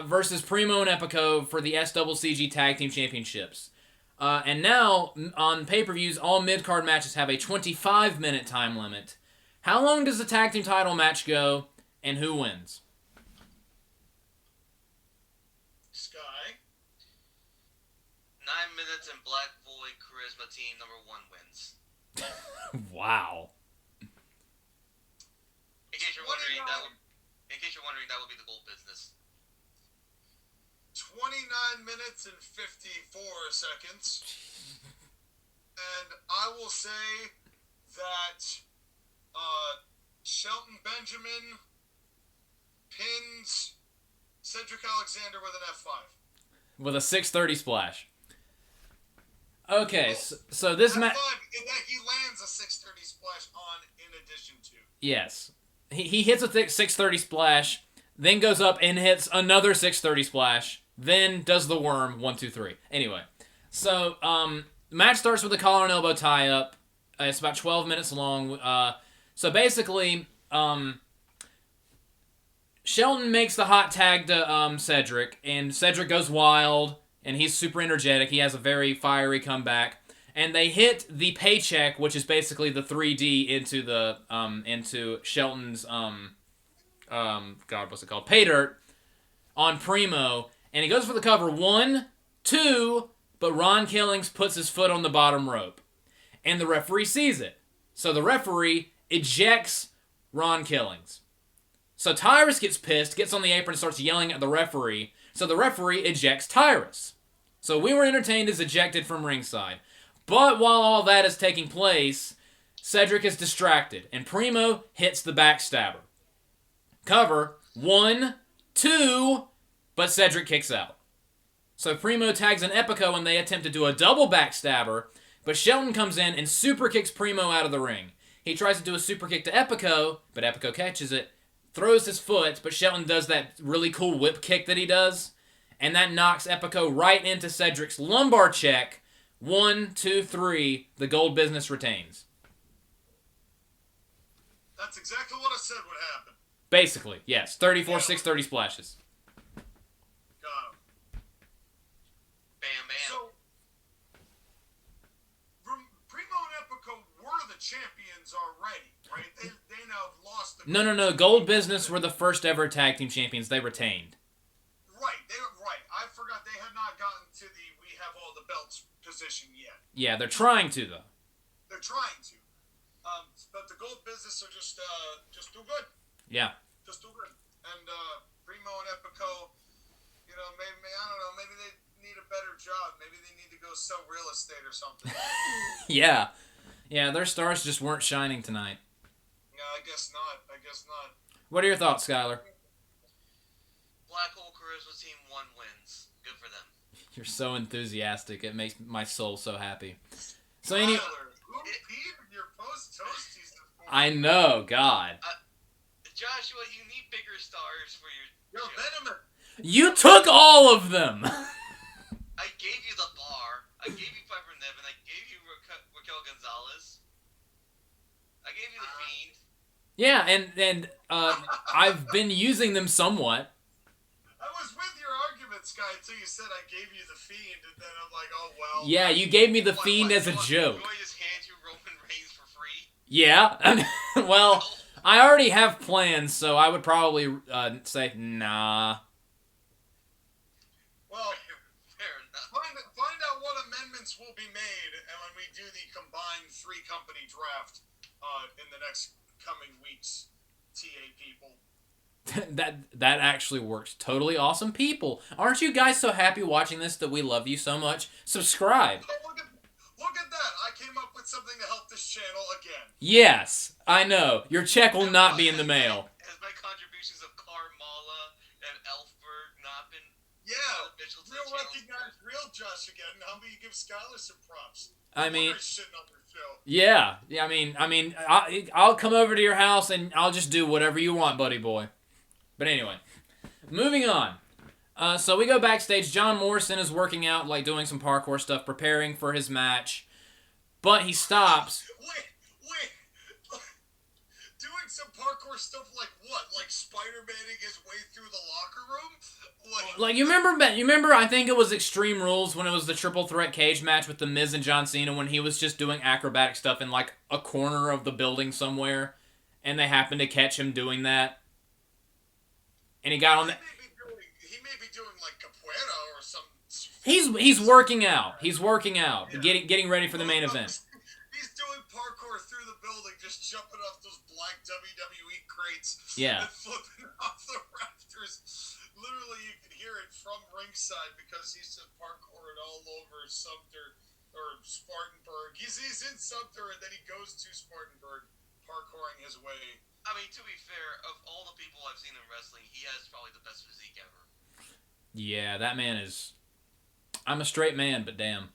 versus Primo and Epico for the SCCG Tag Team Championships. And now, on pay-per-views, all mid-card matches have a 25-minute time limit. How long does the tag team title match go, and who wins? Sky? 9 minutes and Black Void Charisma Team number 1 wins. Wow. In case you're wondering, that would be the Gold Business. 29 minutes and 54 seconds. And I will say that Shelton Benjamin pins Cedric Alexander with an F5. With a 630 splash. Okay, so this match... that he lands a 630 splash on in addition to. Yes. He hits a 630 splash, then goes up and hits another 630 splash, then does the worm, 1, 2, 3. Anyway, so match starts with a collar and elbow tie-up. It's about 12 minutes long. So basically, Shelton makes the hot tag to Cedric, and Cedric goes wild, and he's super energetic. He has a very fiery comeback. And they hit the paycheck, which is basically the 3D into the into Shelton's what's it called? Pay dirt on Primo, and he goes for the cover 1, 2, but Ron Killings puts his foot on the bottom rope, and the referee sees it. So the referee ejects Ron Killings. So Tyrus gets pissed, gets on the apron, and starts yelling at the referee. So the referee ejects Tyrus. So We Were Entertained is ejected from ringside. But while all that is taking place, Cedric is distracted, and Primo hits the backstabber. Cover, 1, 2, but Cedric kicks out. So Primo tags an Epico, and they attempt to do a double backstabber, but Shelton comes in and super kicks Primo out of the ring. He tries to do a super kick to Epico, but Epico catches it, throws his foot, but Shelton does that really cool whip kick that he does, and that knocks Epico right into Cedric's lumbar check. 1, 2, 3, the gold business retains. That's exactly what I said would happen. Basically, yes. 34 630 splashes. Got him. Bam, bam. So, Primo and Epico were the champions already, right? They now have lost the... No. Gold business were the first ever tag team champions. They retained. Right. I forgot they had not gotten to the we have all the belts position yet. Yeah, they're trying to, though. They're trying to. But the gold business are just too good. Yeah. Just too good. And Primo and Epico, maybe I don't know, maybe they need a better job. Maybe they need to go sell real estate or something. Yeah, their stars just weren't shining tonight. No, I guess not. What are your thoughts, Skylar? Black Hole Charisma Team 1 wins. Good for them. You're so enthusiastic. It makes my soul so happy. So Tyler, who peed in your post-toasties this morning? I know, God. Joshua, you need bigger stars for your Yo, show. Venom. You took all of them. I gave you the bar. I gave you Piper Niven. I gave you Raquel Gonzalez. I gave you the Fiend. Yeah, and I've been using them somewhat. I was with your arguments, guy, until you said I gave you the Fiend, and then I'm like, oh, well. Yeah, you gave me the Fiend as a joke. Do I just hand you Roman Reigns for free? Yeah. Well, I already have plans, so I would probably say, nah. Well, Fair enough. find out what amendments will be made, and when we do the combined 3-company draft in the next coming weeks, TA people. That actually works. Totally awesome people. Aren't you guys so happy watching this that we love you so much? Subscribe. Oh, look at that. I came up with something to help this channel again. Yes, I know. Your check will not be in the mail. Has my contributions of Carmala and Elfberg not been beneficial to the Real channel? recognize real Josh again. How about you give Skylar some props? I mean, Shitting on your show. yeah. I mean, I'll come over to your house and I'll just do whatever you want, buddy boy. But anyway, moving on. So we go backstage. John Morrison is working out, like doing some parkour stuff, preparing for his match. But he stops. Wait. Doing some parkour stuff like what? Like Spider-Maning his way through the locker room? Like, you remember, I think it was Extreme Rules when it was the triple threat cage match with The Miz and John Cena when he was just doing acrobatic stuff in, like, a corner of the building somewhere, and they happened to catch him doing that. And he got on the... He may be doing like capoeira or some... He's working out. Getting ready for the main event. He's doing parkour through the building, just jumping off those black WWE crates. Yeah. And flipping off the rafters. Literally, you can hear it from ringside because he's just parkouring all over Sumter or Spartanburg. He's in Sumter, and then he goes to Spartanburg, parkouring his way. I mean, to be fair, of all the people I've seen in wrestling, he has probably the best physique ever. Yeah, that man is... I'm a straight man, but damn.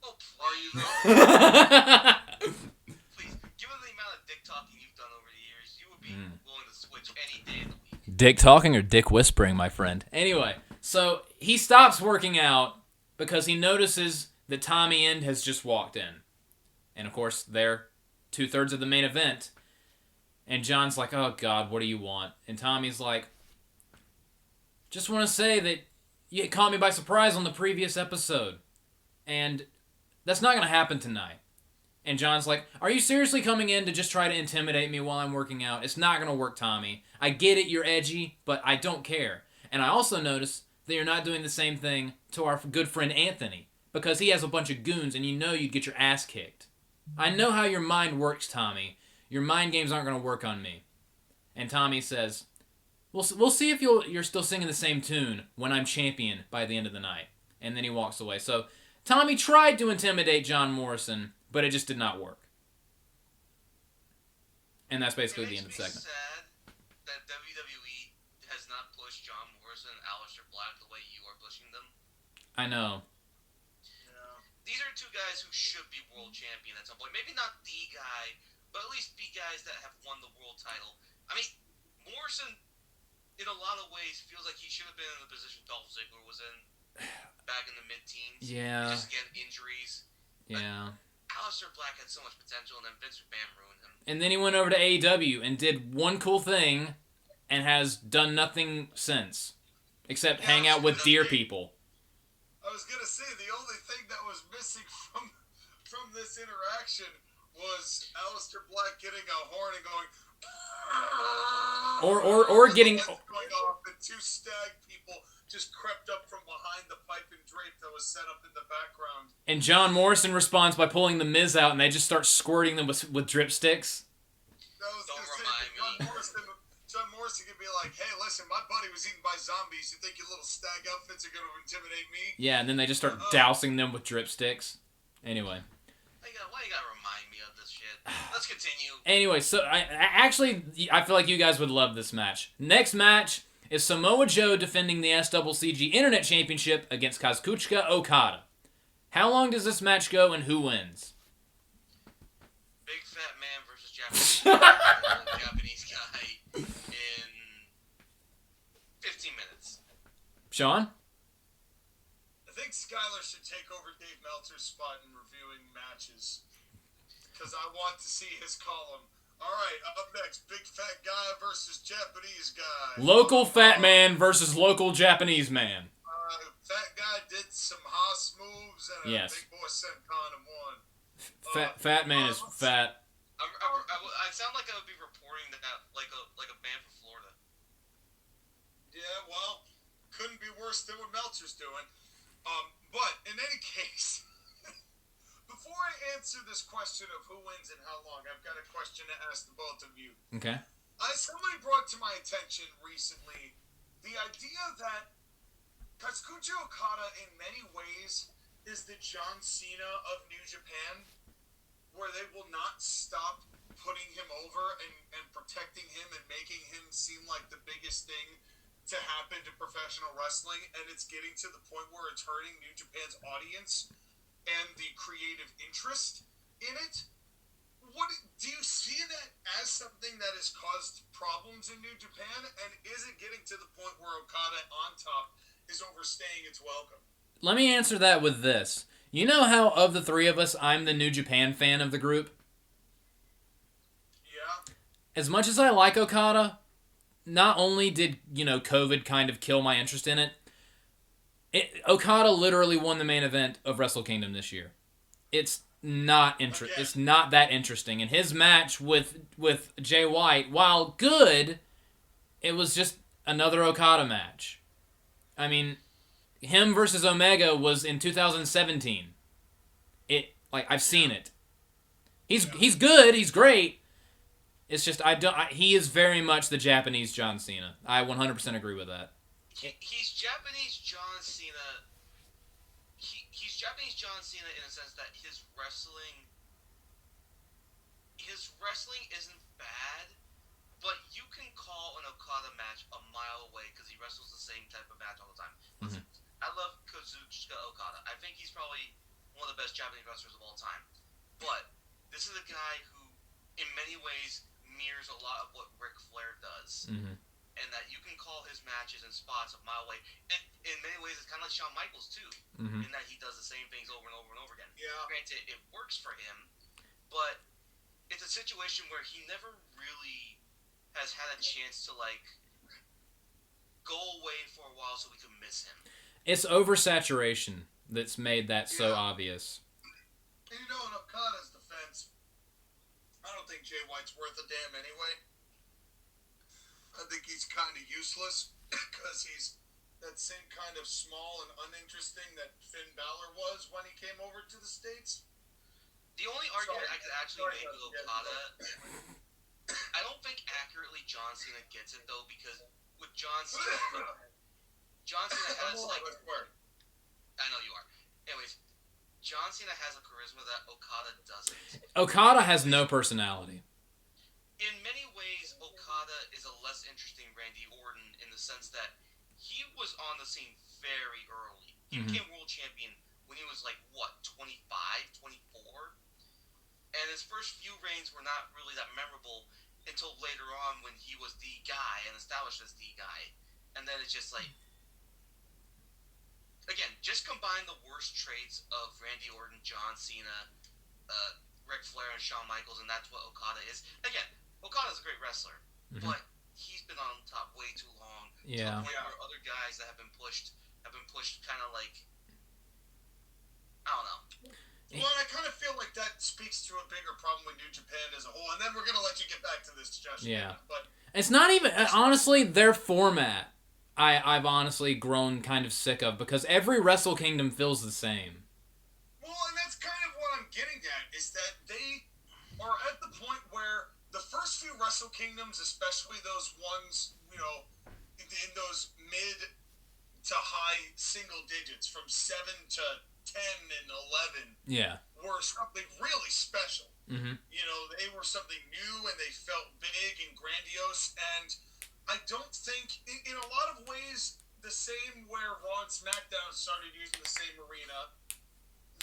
Oh, please. Are you though? Please, given the amount of dick talking you've done over the years, you would be willing to switch any day of the week. Dick talking or dick whispering, my friend? Anyway, so he stops working out because he notices that Tommy End has just walked in. And of course, they're 2/3 of the main event. And John's like, oh God, what do you want? And Tommy's like, just want to say that you caught me by surprise on the previous episode. And that's not going to happen tonight. And John's like, are you seriously coming in to just try to intimidate me while I'm working out? It's not going to work, Tommy. I get it, you're edgy, but I don't care. And I also notice that you're not doing the same thing to our good friend Anthony, because he has a bunch of goons and you know you'd get your ass kicked. I know how your mind works, Tommy. Your mind games aren't going to work on me. And Tommy says, we'll see if you're still singing the same tune when I'm champion by the end of the night. And then he walks away. So Tommy tried to intimidate John Morrison, but it just did not work. And that's basically the end of the segment. It makes me sad that WWE has not pushed John Morrison and Aleister Black the way you are pushing them. I know. These are two guys who should be world champion at some point. Maybe not the guy, but at least be guys that have won the world title. I mean, Morrison, in a lot of ways, feels like he should have been in the position Dolph Ziggler was in back in the mid-teens. Yeah. Just again, injuries. Yeah. Aleister Black had so much potential, and then Vince McMahon ruined him. And then he went over to AEW and did one cool thing and has done nothing since. Except hang out with deer people. I was gonna say the only thing that was missing from this interaction was Aleister Black getting a horn and going, or getting going off, and two stag people just crept up from behind the pipe and drape that was set up in the background. And John Morrison responds by pulling the Miz out, and they just start squirting them with dripsticks. Don't remind me. John Morrison could be like, hey, listen, my buddy was eaten by zombies. You think your little stag outfits are going to intimidate me? Yeah, and then they just start dousing them with dripsticks. Anyway. Why you gotta remind me of this shit? Let's continue. Anyway, so I feel like you guys would love this match. Next match is Samoa Joe defending the SCCG Internet Championship against Kazuchika Okada. How long does this match go and who wins? Big fat man versus Japanese guy in 15 minutes. Sean? I think Skylar should take over Dave Meltzer's spot in reviewing matches. Because I want to see his column. Alright, up next, big fat guy versus Japanese guy. Local fat man versus local Japanese man. Fat guy did some Haas moves and Yes. big boy Senton and won. Fat man is fat. I sound like I would be reporting that like a man from Florida. Yeah, well, couldn't be worse than what Meltzer's doing. But in any case, before I answer this question of who wins and how long, I've got a question to ask the both of you. Okay. Somebody brought to my attention recently the idea that Kazuchika Okada in many ways is the John Cena of New Japan, where they will not stop putting him over and protecting him and making him seem like the biggest thing to happen to professional wrestling, and it's getting to the point where it's hurting New Japan's audience and the creative interest in it. What do you see that as something that has caused problems in New Japan, and is it getting to the point where Okada on top is overstaying its welcome? Let me answer that with this. You know how of the three of us, I'm the New Japan fan of the group? Yeah. As much as I like Okada, not only did, COVID kind of kill my interest in it, Okada literally won the main event of Wrestle Kingdom this year. It's not It's not that interesting. And his match with Jay White, while good, it was just another Okada match. I mean, him versus Omega was in 2017. I've seen it. He's good. He's great. It's just he is very much the Japanese John Cena. I 100% agree with that. He's Japanese John Cena he's Japanese John Cena in a sense that his wrestling isn't bad, but you can call an Okada match a mile away because he wrestles the same type of match all the time. Listen, I love Kazuchika Okada. I think he's probably one of the best Japanese wrestlers of all time. But this is a guy who, in many ways, mirrors a lot of what Ric Flair does. And that you can call his matches and spots a mile away. And in many ways, it's kind of like Shawn Michaels, too. In that he does the same things over and over and over again. Yeah. Granted, it works for him, but it's a situation where he never really has had a chance to, like, go away for a while so we can miss him. It's oversaturation that's made that so obvious. And in Okada's defense, I don't think Jay White's worth a damn anyway. I think he's kind of useless because he's that same kind of small and uninteresting that Finn Balor was when he came over to the States. The only argument I could actually make with Okada, I don't think accurately John Cena gets it though, because with John Cena has like, I know you are. Anyways, John Cena has a charisma that Okada doesn't. Okada has no personality. In many ways, Okada is a less interesting Randy Orton in the sense that he was on the scene very early. He became world champion when he was like, what, 25, 24? And his first few reigns were not really that memorable until later on when he was the guy and established as the guy. And then it's just like, again, just combine the worst traits of Randy Orton, John Cena, Ric Flair, and Shawn Michaels, and that's what Okada is. Again, Okada's a great wrestler, but he's been on top way too long. Yeah. To the point where other guys that have been pushed kind of like, I don't know. Well, I kind of feel like that speaks to a bigger problem with New Japan as a whole, and then we're going to let you get back to this, Josh. Yeah. But it's not even, honestly, their format, I've honestly grown kind of sick of, because every Wrestle Kingdom feels the same. Well, and that's kind of what I'm getting at, is that they are at the point where the first few Wrestle Kingdoms, especially those ones, in those mid to high single digits, from 7 to 10 and 11, were something really special. They were something new, and they felt big and grandiose, and I don't think, in a lot of ways, the same where Raw and SmackDown started using the same arena,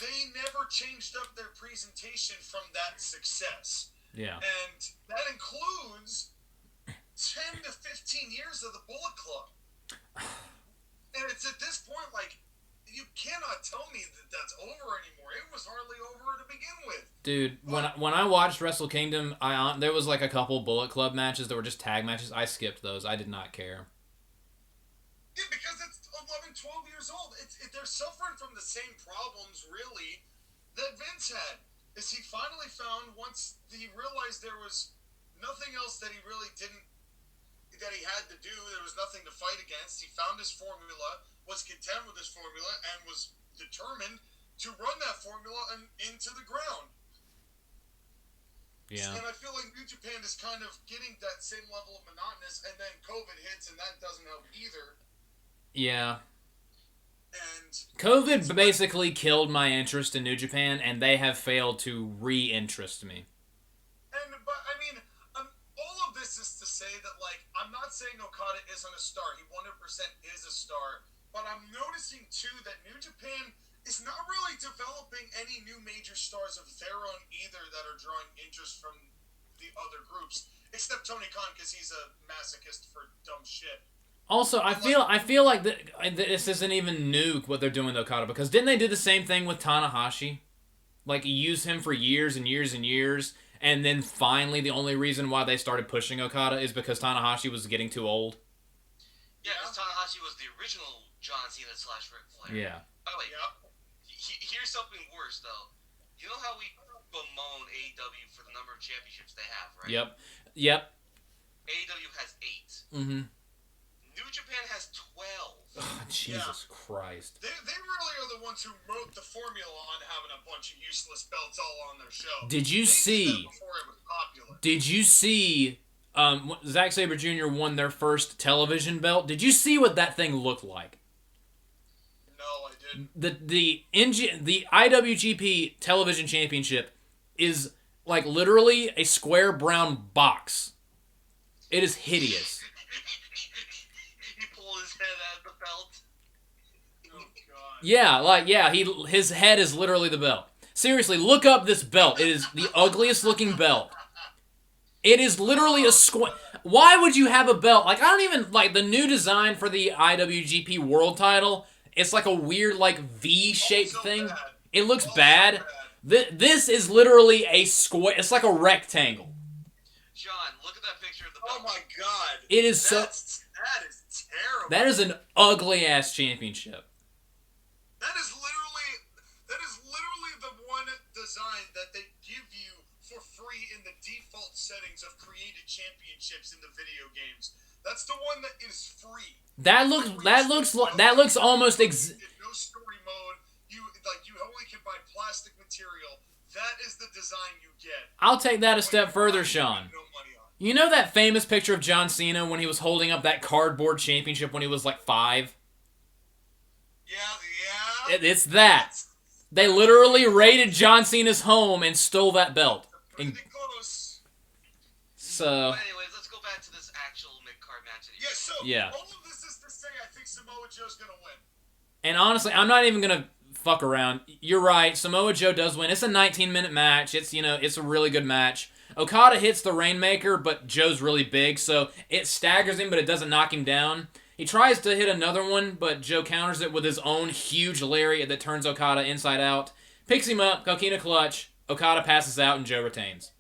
they never changed up their presentation from that success. Yeah. And that includes 10 to 15 years of the Bullet Club. And it's at this point, like, you cannot tell me that that's over anymore. It was hardly over to begin with. Dude, when I watched Wrestle Kingdom, there was like a couple Bullet Club matches that were just tag matches. I skipped those. I did not care. Yeah, because it's 11, 12 years old. They're suffering from the same problems, really, that Vince had. Is he finally found, once he realized there was nothing else that he really that he had to do, there was nothing to fight against, he found his formula, was content with his formula, and was determined to run that formula into the ground. Yeah. And I feel like New Japan is kind of getting that same level of monotonous, and then COVID hits, and that doesn't help either. Yeah. And COVID basically killed my interest in New Japan, and they have failed to re-interest me. But I mean, all of this is to say that, like, I'm not saying Okada isn't a star. He 100% is a star. But I'm noticing, too, that New Japan is not really developing any new major stars of their own either that are drawing interest from the other groups. Except Tony Khan, because he's a masochist for dumb shit. Also, I feel like this isn't even new what they're doing with Okada, because didn't they do the same thing with Tanahashi? Like, use him for years and years and years, and then finally the only reason why they started pushing Okada is because Tanahashi was getting too old? Yeah, because Tanahashi was the original John Cena / Ric Flair. Yeah. By the way, here's something worse, though. You know how we bemoan AEW for the number of championships they have, right? Yep. AEW has 8. Mm-hmm. New Japan has 12. Oh, Jesus Christ. They really are the ones who wrote the formula on having a bunch of useless belts all on their show. Did you see... Did that before it was popular. Did you see... Zack Sabre Jr. won their first television belt. Did you see what that thing looked like? No, I did. The IWGP Television Championship is like literally a square brown box. It is hideous. He pulled his head out of the belt. Oh god. Yeah, his head is literally the belt. Seriously, look up this belt. It is the ugliest looking belt. It is literally a square. Why would you have a belt? Like, I don't even like the new design for the IWGP World Title. It's like a weird, like V-shaped Also thing. bad. It looks Also bad. This is literally a square. It's like a rectangle. John, look at that picture of the belt. Oh my god. It is that is terrible. That is an ugly ass championship. That is literally the one design that they give you for free in the default settings of created championships in the video games. That's the one that is free. That looks almost no story mode. You only can buy plastic material. That is the design you get. I'll take that a step further, Sean. No money on. You know that famous picture of John Cena when he was holding up that cardboard championship when he was like 5? Yeah. It's that. They literally raided John Cena's home and stole that belt. Pretty close. So. But anyways, let's go back to this actual mid-card match. Yeah. All of this is to say I think Samoa Joe's gonna win. And honestly, I'm not even gonna fuck around. You're right. Samoa Joe does win. It's a 19-minute match. It's a really good match. Okada hits the Rainmaker, but Joe's really big, so it staggers him, but it doesn't knock him down. He tries to hit another one, but Joe counters it with his own huge lariat that turns Okada inside out. Picks him up, Coquina clutch. Okada passes out, and Joe retains.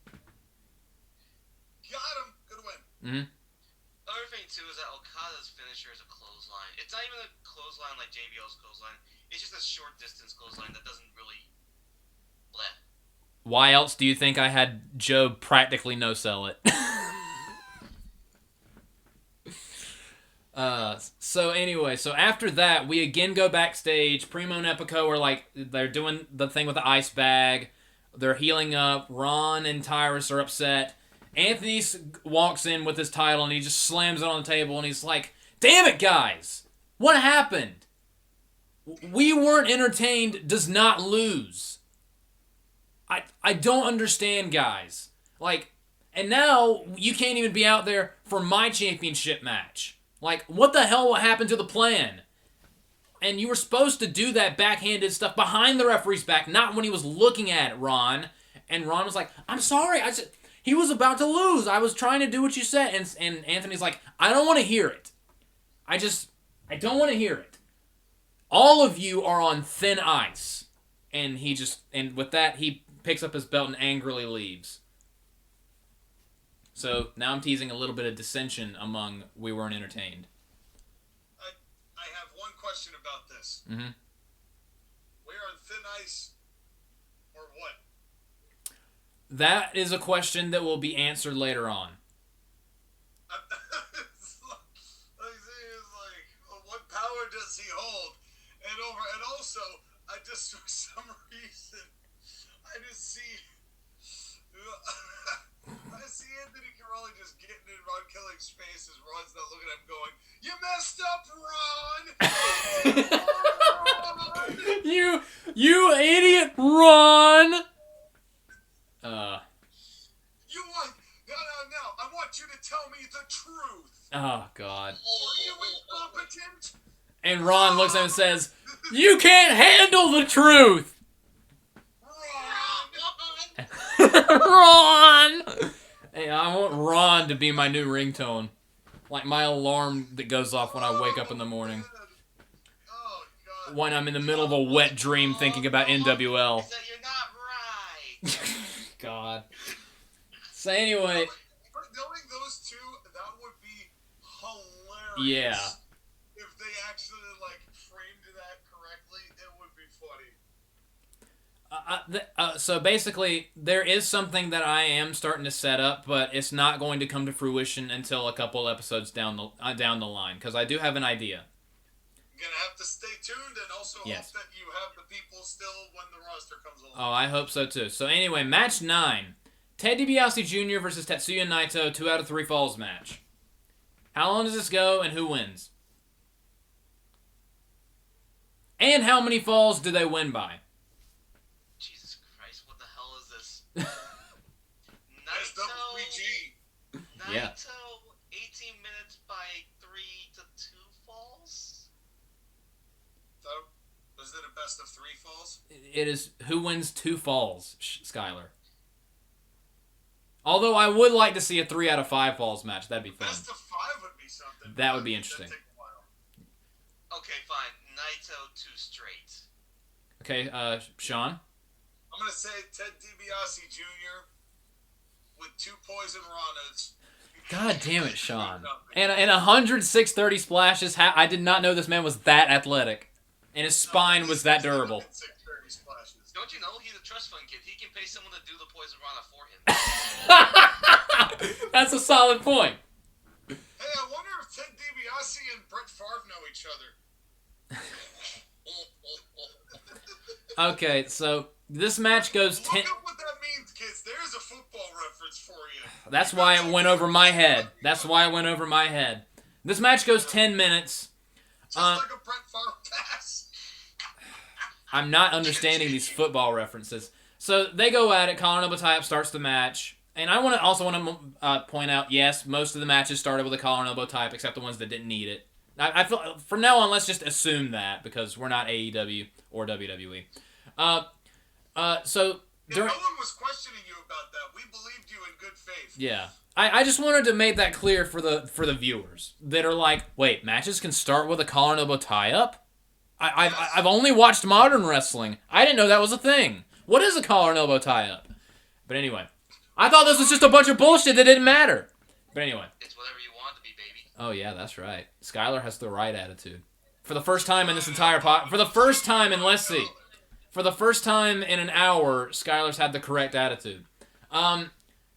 Got him. Good win. Mm-hmm. Another thing, too, is that Okada's finisher is a clothesline. It's not even a clothesline like JBL's clothesline. It's just a short-distance clothesline that doesn't really bleh. Why else do you think I had Joe practically no-sell it? So after that, we again go backstage. Primo and Epico are like, they're doing the thing with the ice bag. They're healing up. Ron and Tyrus are upset. Anthony walks in with his title and he just slams it on the table and he's like, damn it, guys. What happened? We weren't entertained does not lose. I don't understand, guys. Like, and now you can't even be out there for my championship match. Like, what the hell happened to the plan? And you were supposed to do that backhanded stuff behind the referee's back, not when he was looking at Ron. And Ron was like, I'm sorry, he was about to lose. I was trying to do what you said. And Anthony's like, I don't want to hear it. I don't want to hear it. All of you are on thin ice. And with that, he picks up his belt and angrily leaves. So now I'm teasing a little bit of dissension among We Weren't Entertained. I have one question about this. Mm-hmm. We're on thin ice, or what? That is a question that will be answered later on. It's like, what power does he hold? And also, I just for some reason, I just see Anthony Carelli just getting in Ron Killing's face as Ron's not looking at him going, you messed up, Ron! You idiot, Ron! You want... No, I want you to tell me the truth. Oh, God. Are you incompetent? And Ron looks at him and says, you can't handle the truth! Ron! Hey, I want Ron to be my new ringtone. Like my alarm that goes off when I wake up in the morning. Oh, God. When I'm in the middle of a wet dream thinking about NWL. So you're not right. God. So anyway. Knowing those two, that would be hilarious. Yeah. If they actually, framed that correctly, it would be funny. So basically, there is something that I am starting to set up, but it's not going to come to fruition until a couple episodes down the line, because I do have an idea. You're going to have to stay tuned and also hope that you have the people still when the roster comes along. Oh, I hope so too. So anyway, match 9. Ted DiBiase Jr. versus Tetsuya Naito, 2 out of 3 falls match. How long does this go and who wins? And how many falls do they win by? Jesus Christ, what the hell is this? SWG. Yeah. Naito, 18 minutes by 3 to 2 falls? Was it a best of 3 falls? It is who wins 2 falls, Skylar. Although I would like to see a 3 out of 5 falls match. That'd be fun. Best of 5 would be something. That would be interesting. That'd take a while. Okay, fine. Naito 2 straight. Okay, Sean? I'm going to say Ted DiBiase Jr. with 2 poison ranas. God damn it, Sean. And 106 30 splashes. I did not know this man was that athletic. And his spine was that durable. Don't you know he's a trust fund kid? He can pay someone to do the poison rana for him. That's a solid point. Hey, I wonder if Ted DiBiase and Brett Favre know each other. Okay, so this match goes 10... Look up what that means, kids. There's a football reference for you. That's why it went over my head. That's why it went over my head. This match goes 10 minutes. Just like a Brett Favre pass. I'm not understanding these football references. So they go at it. Collar elbow tie-up starts the match. And I also want to point out, yes, most of the matches started with a collar and elbow tie-up, except the ones that didn't need it. I feel from now on, let's just assume that, because we're not AEW or WWE. So during, no one was questioning you about that. We believed you in good faith. yeah, I just wanted to make that clear for the viewers that are like, wait, matches can start with a collar and elbow tie-up? I've only watched modern wrestling. I didn't know that was a thing. What is a collar and elbow tie-up? But anyway, I thought this was just a bunch of bullshit that didn't matter. But anyway. It's whatever you want to be, baby. Oh yeah, that's right. Skylar has the right attitude. For the first time in this entire for the first time in for the first time in an hour, Skylar's had the correct attitude.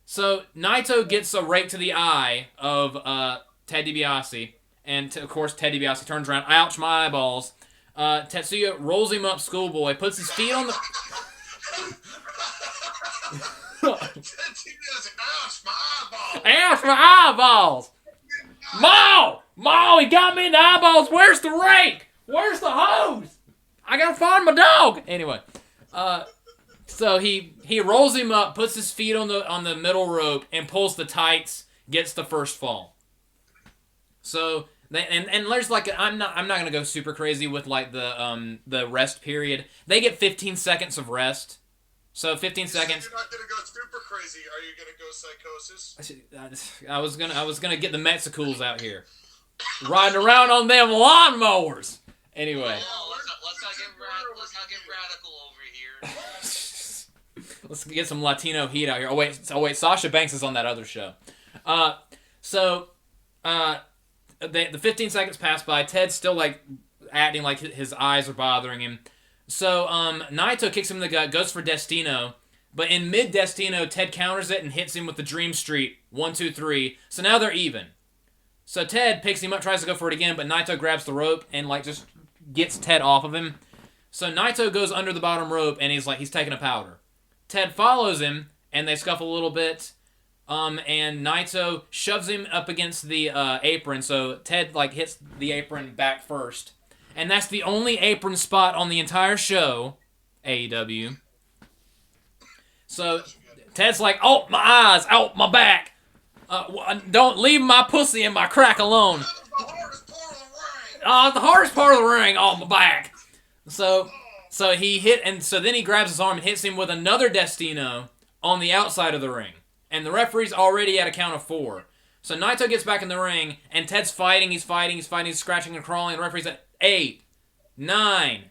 So Naito gets a rake to the eye of Ted DiBiase, and of course Ted DiBiase turns around, ouch my eyeballs. Tetsuya rolls him up schoolboy, puts his feet on the... Ouch, my eyeballs! Ouch, my eyeballs! Mo, he got me in the eyeballs. Where's the rake? Where's the hose? I gotta find my dog. Anyway, so he rolls him up, puts his feet on the middle rope, and pulls the tights, gets the first fall. So... And there's like I'm not gonna go super crazy with like the rest period. They get 15 seconds of rest, so 15 seconds. You're not gonna go super crazy. Are you gonna go psychosis? I was gonna get the Mexicools out here, riding around on them lawnmowers. Anyway. Oh, let's not get radical over here. Let's get some Latino heat out here. Oh wait, Sasha Banks is on that other show. The 15 seconds pass by. Ted's still like acting like his eyes are bothering him. So Naito kicks him in the gut, goes for Destino, but in mid Destino, Ted counters it and hits him with the Dream Street 1, 2, 3. So now they're even. So Ted picks him up, tries to go for it again, but Naito grabs the rope and like just gets Ted off of him. So Naito goes under the bottom rope and he's taking a powder. Ted follows him and they scuffle a little bit. And Naito shoves him up against the apron, so Ted like hits the apron back first. And that's the only apron spot on the entire show, AEW. So Ted's like, oh, my eyes, oh, my back. Don't leave my pussy and my crack alone. The hardest part of the ring. The hardest part of the ring, oh, my back. So then he grabs his arm and hits him with another Destino on the outside of the ring. And the referee's already at a count of 4. So Naito gets back in the ring, and Ted's fighting, he's scratching and crawling, and the referee's at 8, 9,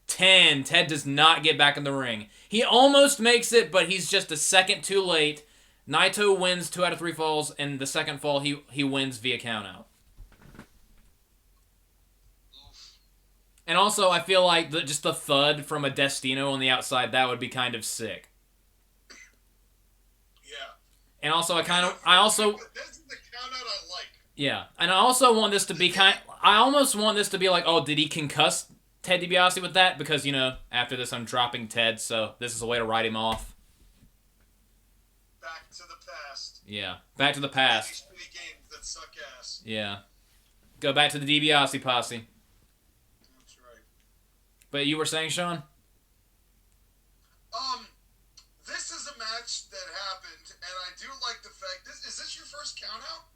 10. Ted does not get back in the ring. He almost makes it, but he's just a second too late. Naito wins 2 out of 3 falls, and the second fall he wins via countout. And also, I feel like just the thud from a Destino on the outside, that would be kind of sick. And also, This is the count out I like. Yeah, and I also want this to be I almost want this to be like, oh, did he concuss Ted DiBiase with that? Because, after this I'm dropping Ted, so this is a way to write him off. Back to the past. Yeah, back to the past. These shitty games that suck ass. Yeah. Go back to the DiBiase posse. That's right. But you were saying, Sean? This is a match that happened, and I do like the fact. Is this your first count out?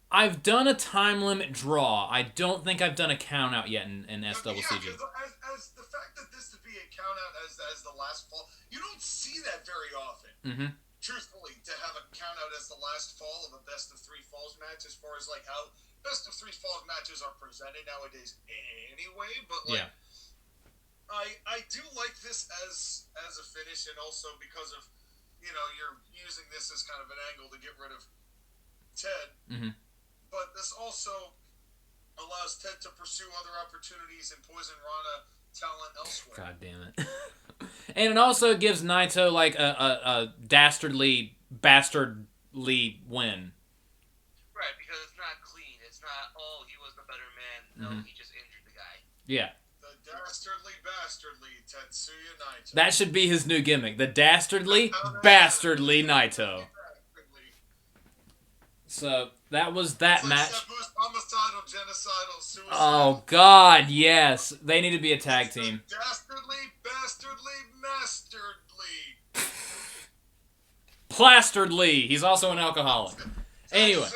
I've done a time limit draw. I don't think I've done a count out yet in SCCG. Yeah, as the fact that this to be a count out as the last fall, you don't see that very often. Mm-hmm. Truthfully, to have a count out as the last fall of a best of 3 falls match, as far as like how best of 3 falls matches are presented nowadays, anyway. But like, Yeah. I do like this as a finish, and also because of you're using this as kind of an angle to get rid of Ted. Mm-hmm. But this also allows Ted to pursue other opportunities and poison Rana talent elsewhere. God damn it. And it also gives Naito like a bastardly win. Right, because it's not clean. It's not, he was the better man. No, he just injured the guy. Yeah. The dastardly Tetsuya Naito. That should be his new gimmick. The dastardly Naito. So that was that match. Homicidal, genocidal, suicide. Oh God, yes. They need to be a tag team. Dastardly, masterly. Plastardly. He's also an alcoholic. Anyway.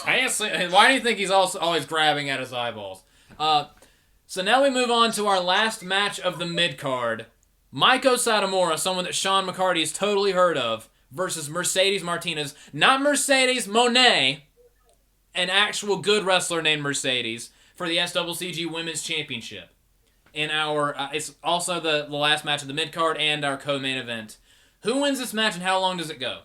Why do you think he's also always grabbing at his eyeballs? So now we move on to our last match of the mid-card. Maiko Satomura, someone that Sean McCarty has totally heard of, versus Mercedes Martinez. Not Mercedes Monet, an actual good wrestler named Mercedes, for the SCCG Women's Championship. In our, it's also the last match of the mid-card and our co-main event. Who wins this match and how long does it go?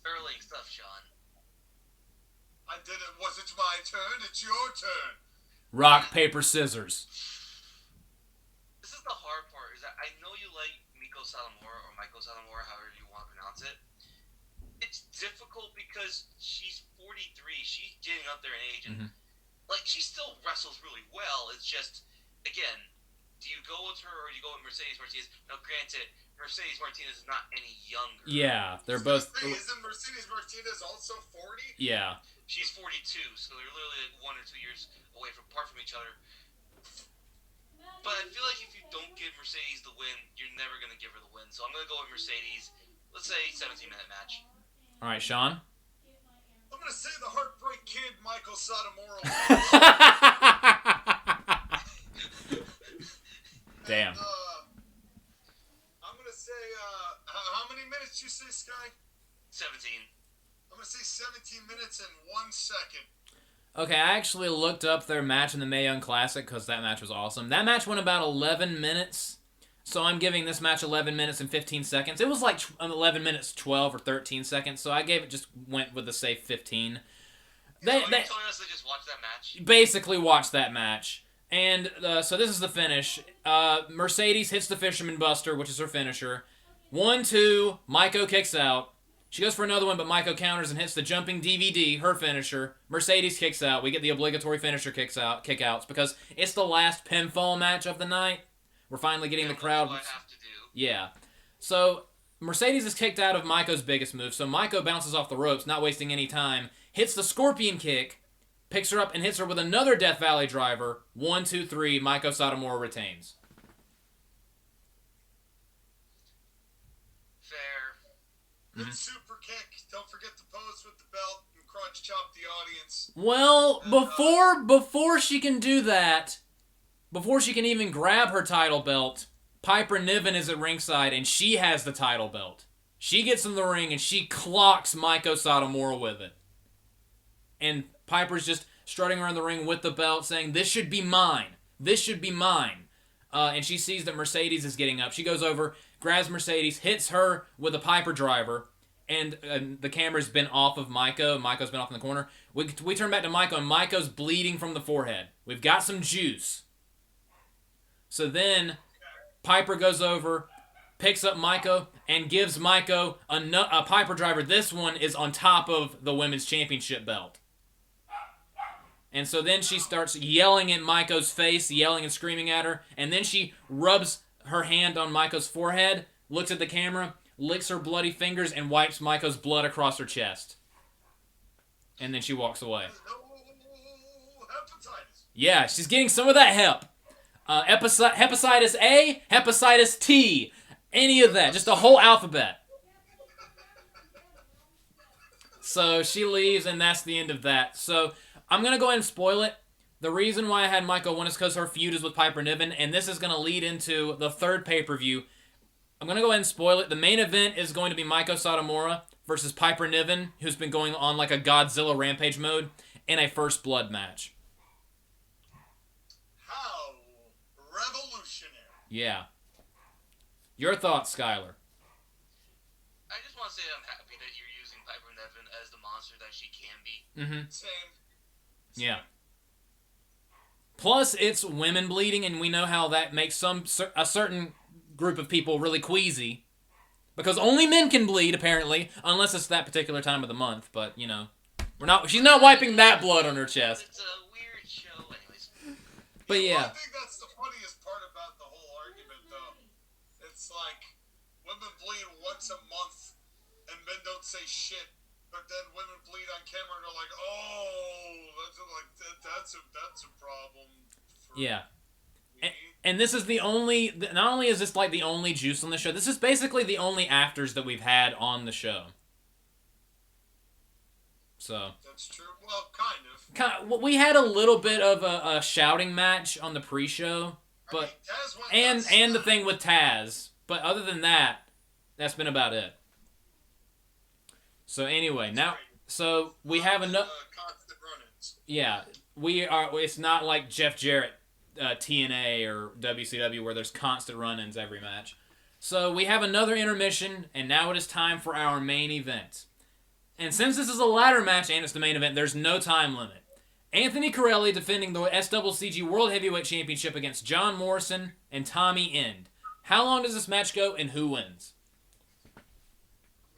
Early stuff, Sean. I did it. Was it my turn? It's your turn. Rock, paper, scissors. This is the hard part, is that I know you like Miko Satomura, or Maiko Satomura, however you want to pronounce it. It's difficult because she's 43. She's getting up there in age, and she still wrestles really well. It's just, again, do you go with her or do you go with Mercedes Martinez? Now, granted, Mercedes Martinez is not any younger. Yeah, they're both. Isn't Mercedes Martinez also 40? Yeah. She's 42, so they're literally like 1 or 2 years apart from each other. But I feel like if you don't give Mercedes the win, you're never going to give her the win. So I'm going to go with Mercedes. Let's say 17-minute match. All right, Sean? I'm going to say the Heartbreak Kid, Maiko Satomura. Damn. And, I'm going to say, how many minutes you say, Sky? 17. I'm going to say 17 minutes and 1 second. Okay, I actually looked up their match in the Mae Young Classic because that match was awesome. That match went about 11 minutes, so I'm giving this match 11 minutes and 15 seconds. It was like 11 minutes, 12 or 13 seconds, so I went with the safe 15. They telling us to just watch that match? Basically watch that match. And so this is the finish. Mercedes hits the Fisherman Buster, which is her finisher. 1-2, Maiko kicks out. She goes for another one, but Maiko counters and hits the jumping DVD, her finisher. Mercedes kicks out. We get the obligatory finisher kickouts because it's the last pinfall match of the night. We're finally getting the crowd. What I have to do. Yeah. So Mercedes is kicked out of Maiko's biggest move, so Maiko bounces off the ropes, not wasting any time, hits the scorpion kick, picks her up and hits her with another Death Valley driver. 1, 2, 3, Maiko Satomura retains. Good super kick. Don't forget to pose with the belt and crotch chop the audience. Well, before she can do that, before she can even grab her title belt, Piper Niven is at ringside and she has the title belt. She gets in the ring and she clocks Maiko Satomura with it. And Piper's just strutting around the ring with the belt saying, "This should be mine. This should be mine." And she sees that Mercedes is getting up. She goes over, grabs Mercedes, hits her with a Piper driver, and the camera's been off of Maiko. Maiko's been off in the corner. We turn back to Maiko, and Maiko's bleeding from the forehead. We've got some juice. So then Piper goes over, picks up Maiko, and gives Maiko a Piper driver. This one is on top of the Women's Championship belt. And so then she starts yelling at Maiko's face, yelling and screaming at her, and then she rubs her hand on Maiko's forehead, looks at the camera, licks her bloody fingers, and wipes Maiko's blood across her chest. And then she walks away. No hepatitis. Yeah, she's getting some of that hep. Hepatitis A, hepatitis T, any of that. Just a whole alphabet. So she leaves, and that's the end of that. So I'm going to go ahead and spoil it. The reason why I had Maiko win is because her feud is with Piper Niven, and this is going to lead into the third pay-per-view. I'm going to go ahead and spoil it. The main event is going to be Maiko Satomura versus Piper Niven, who's been going on like a Godzilla Rampage mode, in a First Blood match. How revolutionary. Yeah. Your thoughts, Skylar? I just want to say I'm happy that you're using Piper Niven as the monster that she can be. Mm-hmm. Same. Yeah. Plus, it's women bleeding, and we know how that makes a certain group of people really queasy. Because only men can bleed, apparently, unless it's that particular time of the month. But, you know, she's not wiping that blood on her chest. It's a weird show, anyways. But yeah. Well, I think that's the funniest part about the whole argument, though. It's like, women bleed once a month, and men don't say shit. But then women bleed on camera and they're like, "Oh, that's a problem." Yeah, and this is the only. Not only is this like the only juice on the show, this is basically the only afters that we've had on the show. So that's true. Well, kind of. We had a little bit of a shouting match on the pre-show, but and the thing with Taz. But other than that, that's been about it. So anyway, so we have enough. Constant run-ins. Yeah, we are. It's not like Jeff Jarrett, TNA or WCW where there's constant run-ins every match. So we have another intermission, and now it is time for our main event. And since this is a ladder match and it's the main event, there's no time limit. Anthony Corelli defending the SCCG World Heavyweight Championship against John Morrison and Tommy End. How long does this match go, and who wins?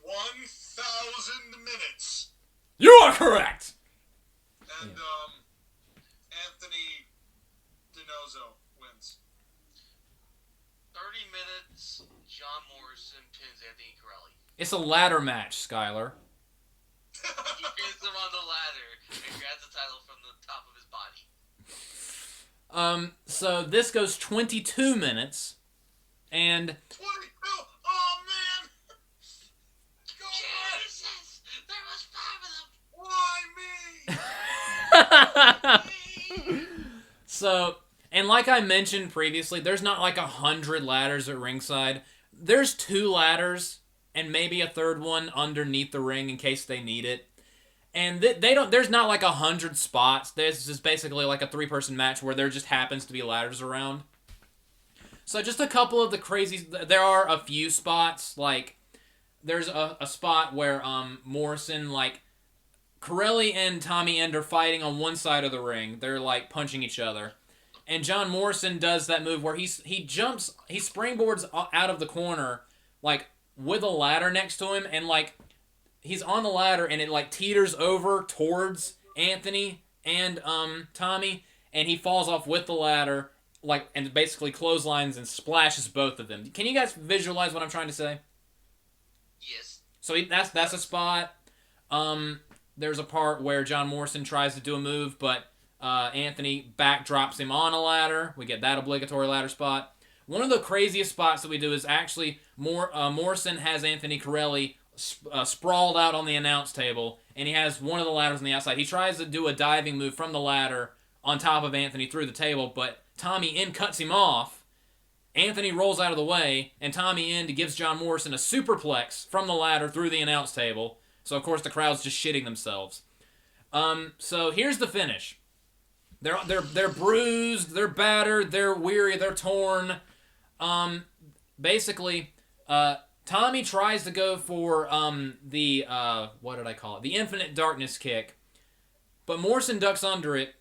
1,000 minutes. You are correct! And, Anthony DiNozzo wins. 30 minutes, John Morrison pins Anthony Corelli. It's a ladder match, Skylar. He pins him on the ladder and grabs the title from the top of his body. So this goes 22 minutes, and... 22? Oh, man! Go Jesus! There was 5 of them! Why me? So, and like I mentioned previously, there's not like 100 ladders at ringside. There's 2 ladders and maybe a third one underneath the ring in case they need it. And they don't. There's not like 100 spots. This is basically like a 3-person match where there just happens to be ladders around. So just a couple of the crazy. There are a few spots. Like there's a spot where Morrison, like Corelli and Tommy End are fighting on one side of the ring. They're like punching each other, and John Morrison does that move where he springboards out of the corner like with a ladder next to him, and like he's on the ladder and it like teeters over towards Anthony and Tommy, and he falls off with the ladder like and basically clotheslines and splashes both of them. Can you guys visualize what I'm trying to say? Yes. So that's a spot. There's a part where John Morrison tries to do a move, but Anthony backdrops him on a ladder. We get that obligatory ladder spot. One of the craziest spots that we do is actually Morrison has Anthony Corelli sprawled out on the announce table, and he has one of the ladders on the outside. He tries to do a diving move from the ladder on top of Anthony through the table, but Tommy End cuts him off. Anthony rolls out of the way, and Tommy End gives John Morrison a superplex from the ladder through the announce table. So, of course, the crowd's just shitting themselves. So, here's the finish. They're bruised, they're battered, they're weary, they're torn. Basically, Tommy tries to go for the Infinite Darkness kick, but Morrison ducks under it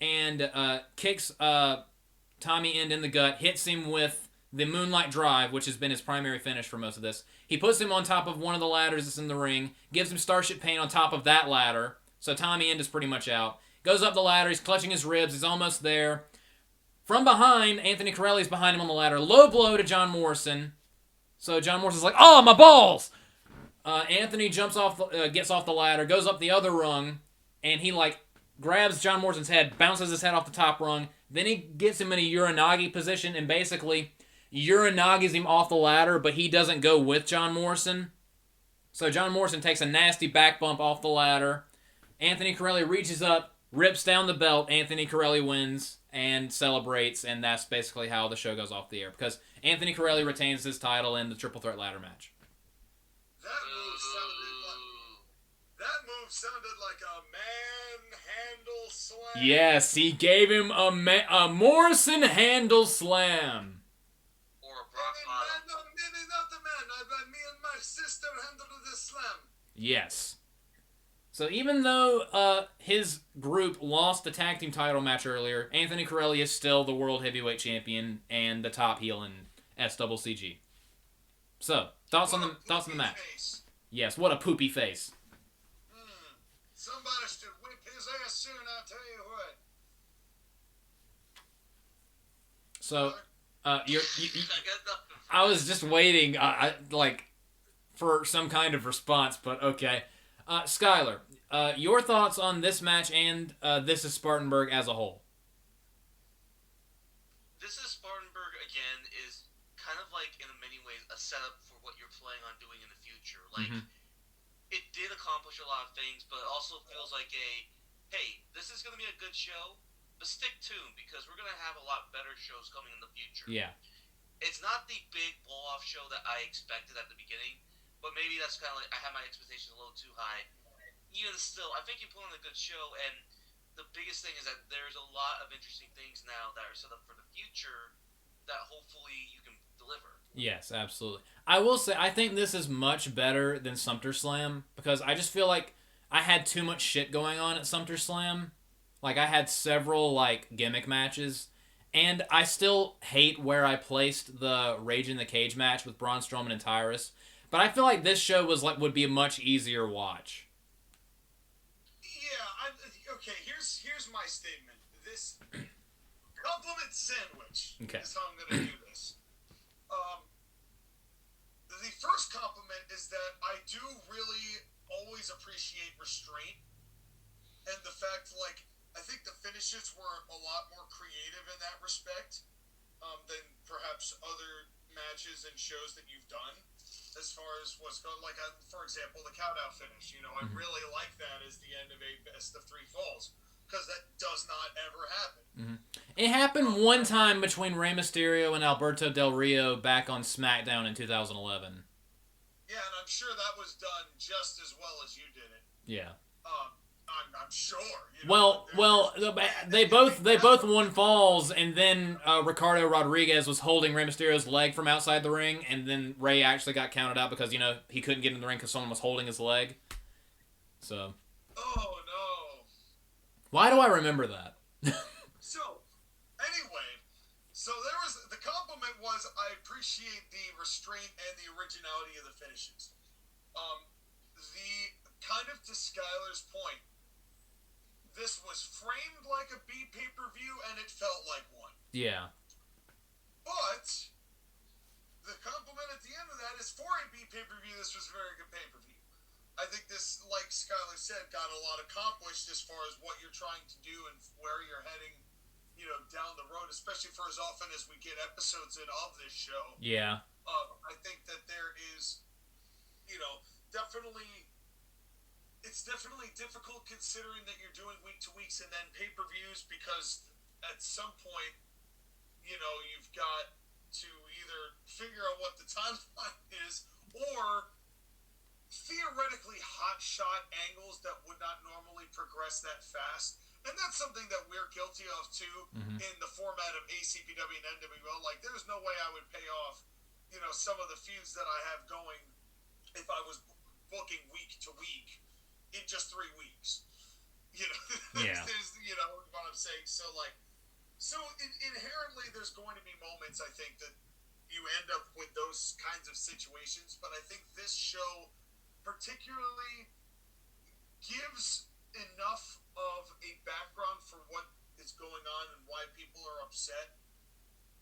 and kicks Tommy End in the gut, hits him with the Moonlight Drive, which has been his primary finish for most of this. He puts him on top of one of the ladders that's in the ring, gives him Starship Pain on top of that ladder, so Tommy End is pretty much out. Goes up the ladder, he's clutching his ribs, he's almost there. From behind, Anthony Corelli's behind him on the ladder. Low blow to John Morrison. So John Morrison's like, oh, my balls! Anthony gets off the ladder, goes up the other rung, and he like grabs John Morrison's head, bounces his head off the top rung. Then he gets him in a Uranagi position and basically Uranagis him off the ladder, but he doesn't go with John Morrison. So John Morrison takes a nasty back bump off the ladder. Anthony Corelli reaches up, rips down the belt. Anthony Corelli wins and celebrates, and that's basically how the show goes off the air because Anthony Corelli retains his title in the Triple Threat ladder match. That move sounded like a manhandle slam. Yes, he gave him a Morrison handle slam. Or a Brock Bottom. No, maybe not the man. Me and my sister handled this slam. Yes. So even though his group lost the tag team title match earlier, Anthony Corelli is still the world heavyweight champion and the top heel in SCCG. So thoughts on the match? Face. Yes, what a poopy face. Somebody should whip his ass soon, I'll tell you what. So, you I got nothing. I was just waiting, for some kind of response, but okay. Skylar, your thoughts on this match and This is Spartanburg as a whole? This is Spartanburg, again, is kind of like, in many ways, a setup for what you're planning on doing in the future. Like, it did accomplish a lot of things, but it also feels like hey, this is going to be a good show, but stick tuned, because we're going to have a lot better shows coming in the future. Yeah. It's not the big blow-off show that I expected at the beginning, but maybe that's kind of like, I have my expectations a little too high. Even still, I think you put on a good show, and the biggest thing is that there's a lot of interesting things now that are set up for the future that hopefully you can deliver. Yes, absolutely. I will say, I think this is much better than Sumter Slam, because I just feel like I had too much shit going on at Sumter Slam. Like, I had several, gimmick matches, and I still hate where I placed the Rage in the Cage match with Braun Strowman and Tyrus, but I feel like this show would be a much easier watch. Yeah, okay, here's my statement. This compliment sandwich is how I'm going to do this. The first compliment is that I do really always appreciate restraint, and the fact, I think the finishes were a lot more creative in that respect than perhaps other matches and shows that you've done. As far as what's going, for example, the countdown finish. I really like that as the end of a best of three falls, because that does not ever happen. It happened one time between Rey Mysterio and Alberto Del Rio back on SmackDown in 2011. Yeah, and I'm sure that was done just as well as you did it. Yeah. I'm sure. They both won falls, and then Ricardo Rodriguez was holding Rey Mysterio's leg from outside the ring, and then Rey actually got counted out because he couldn't get in the ring because someone was holding his leg. So. Oh no. Why do I remember that? So, anyway, the compliment was I appreciate the restraint and the originality of the finishes. To Skylar's point, this was framed like a B pay-per-view, and it felt like one. Yeah. But the compliment at the end of that is, for a B pay-per-view, this was a very good pay-per-view. I think this, like Skylar said, got a lot accomplished as far as what you're trying to do and where you're heading, down the road, especially for as often as we get episodes in of this show. Yeah. I think that there is, definitely... It's definitely difficult considering that you're doing week-to-weeks and then pay-per-views, because at some point, you've got to either figure out what the timeline is or theoretically hot-shot angles that would not normally progress that fast. And that's something that we're guilty of, too, in the format of ACPW and NWO. There's no way I would pay off, some of the feuds that I have going if I was booking week-to-week in just 3 weeks. Yeah. There's, what I'm saying. So inherently there's going to be moments, I think, that you end up with those kinds of situations. But I think this show particularly gives enough of a background for what is going on and why people are upset.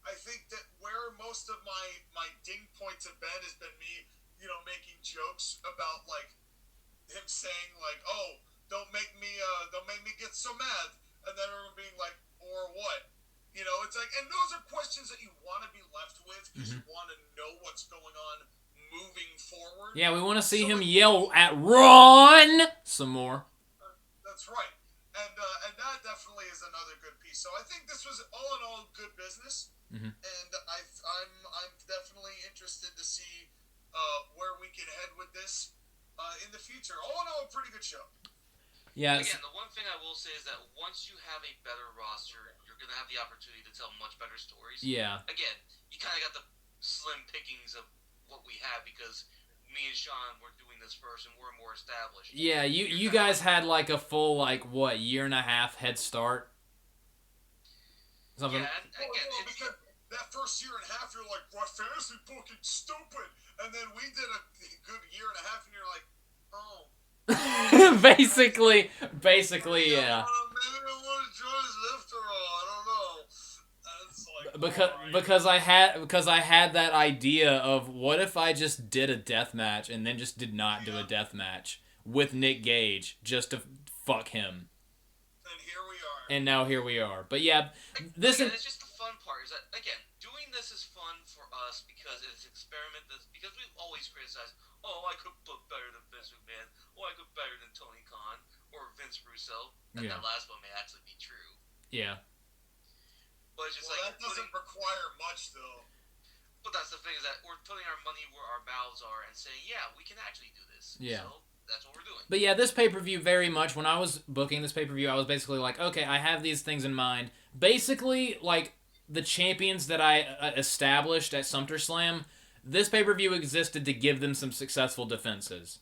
I think that where most of my ding points have been has been me, making jokes jokes about like him saying like, "Oh, don't make me get so mad," and then everyone being like, "Or what?" You know, it's like, and those are questions that you want to be left with because you want to know what's going on moving forward. Yeah, we want to see him yell at Ron some more. That's right, and that definitely is another good piece. So I think this was all in all good business, and I'm definitely interested to see where we can head with this in the future. All in all, a pretty good show. Yeah. Again, the one thing I will say is that once you have a better roster, you're going to have the opportunity to tell much better stories. Yeah. Again, you kind of got the slim pickings of what we have because me and Sean were doing this first and we're more established. Yeah, you guys had like a full, like, what, year and a half head start? Something. Yeah, and again, because that first year and a half, you're like, "What, fantasy booking stupid?" And then we did a good year and a half, and you're like, "Oh." basically, yeah. Maybe I want to join us after all. I don't know. It's like, Because I had that idea of what if I just did a death match and then just did not do a death match with Nick Gage just to fuck him. And here we are. And now here we are. But yeah, this is just the fun part. Is that again, doing this is fun for us because it's experiment. Because we've always criticized. Oh, I could book better than Vince McMahon. Oh, I could better than Tony Khan or Vince Russo. And that last one may actually be true. Yeah. But it's just that doesn't require much, though. But that's the thing, is that we're putting our money where our mouths are and saying, yeah, we can actually do this. Yeah. So that's what we're doing. But yeah, this pay-per-view very much, when I was booking this pay-per-view, I was basically like, okay, I have these things in mind. Basically, like, the champions that I established at SummerSlam, this pay-per-view existed to give them some successful defenses.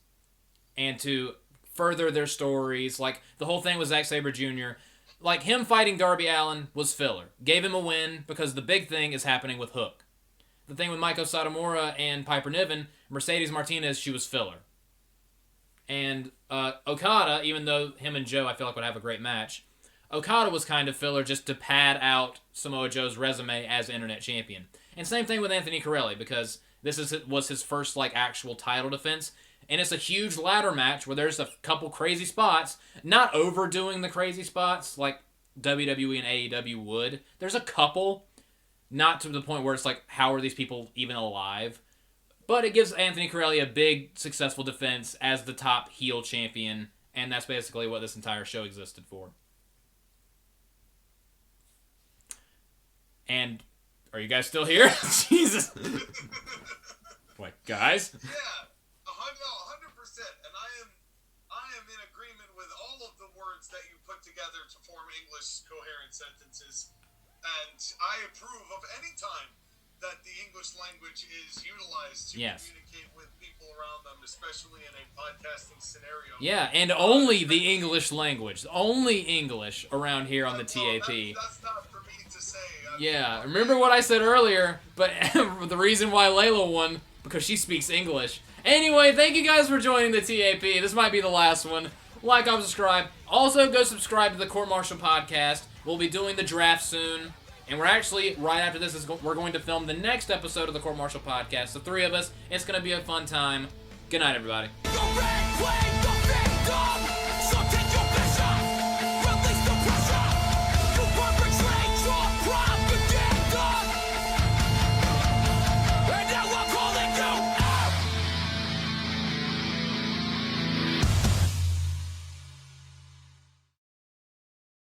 And to further their stories. Like, the whole thing with Zack Sabre Jr., like, him fighting Darby Allin was filler. Gave him a win because the big thing is happening with Hook. The thing with Meiko Satomura and Piper Niven, Mercedes Martinez, she was filler. And Okada, even though him and Joe I feel like would have a great match, Okada was kind of filler just to pad out Samoa Joe's resume as Internet Champion. And same thing with Anthony Corelli, because this was his first like actual title defense. And it's a huge ladder match where there's a couple crazy spots, not overdoing the crazy spots like WWE and AEW would. There's a couple, not to the point where it's like, how are these people even alive? But it gives Anthony Corelli a big, successful defense as the top heel champion, and that's basically what this entire show existed for. And, are you guys still here? Jesus. What, guys? Yeah. 100%, and I am in agreement with all of the words that you put together to form English coherent sentences, and I approve of any time that the English language is utilized to communicate with people around them, especially in a podcasting scenario. Yeah, and only the English language, only English around here on the TAP. That's not for me to say. Yeah, remember what I said earlier, but the reason why Layla won, because she speaks English. Anyway, thank you guys for joining the TAP. This might be the last one. Like, comment, subscribe. Also, go subscribe to the Court Martial Podcast. We'll be doing the draft soon. And we're actually, right after this, we're going to film the next episode of the Court Martial Podcast. The three of us. It's going to be a fun time. Good night, everybody.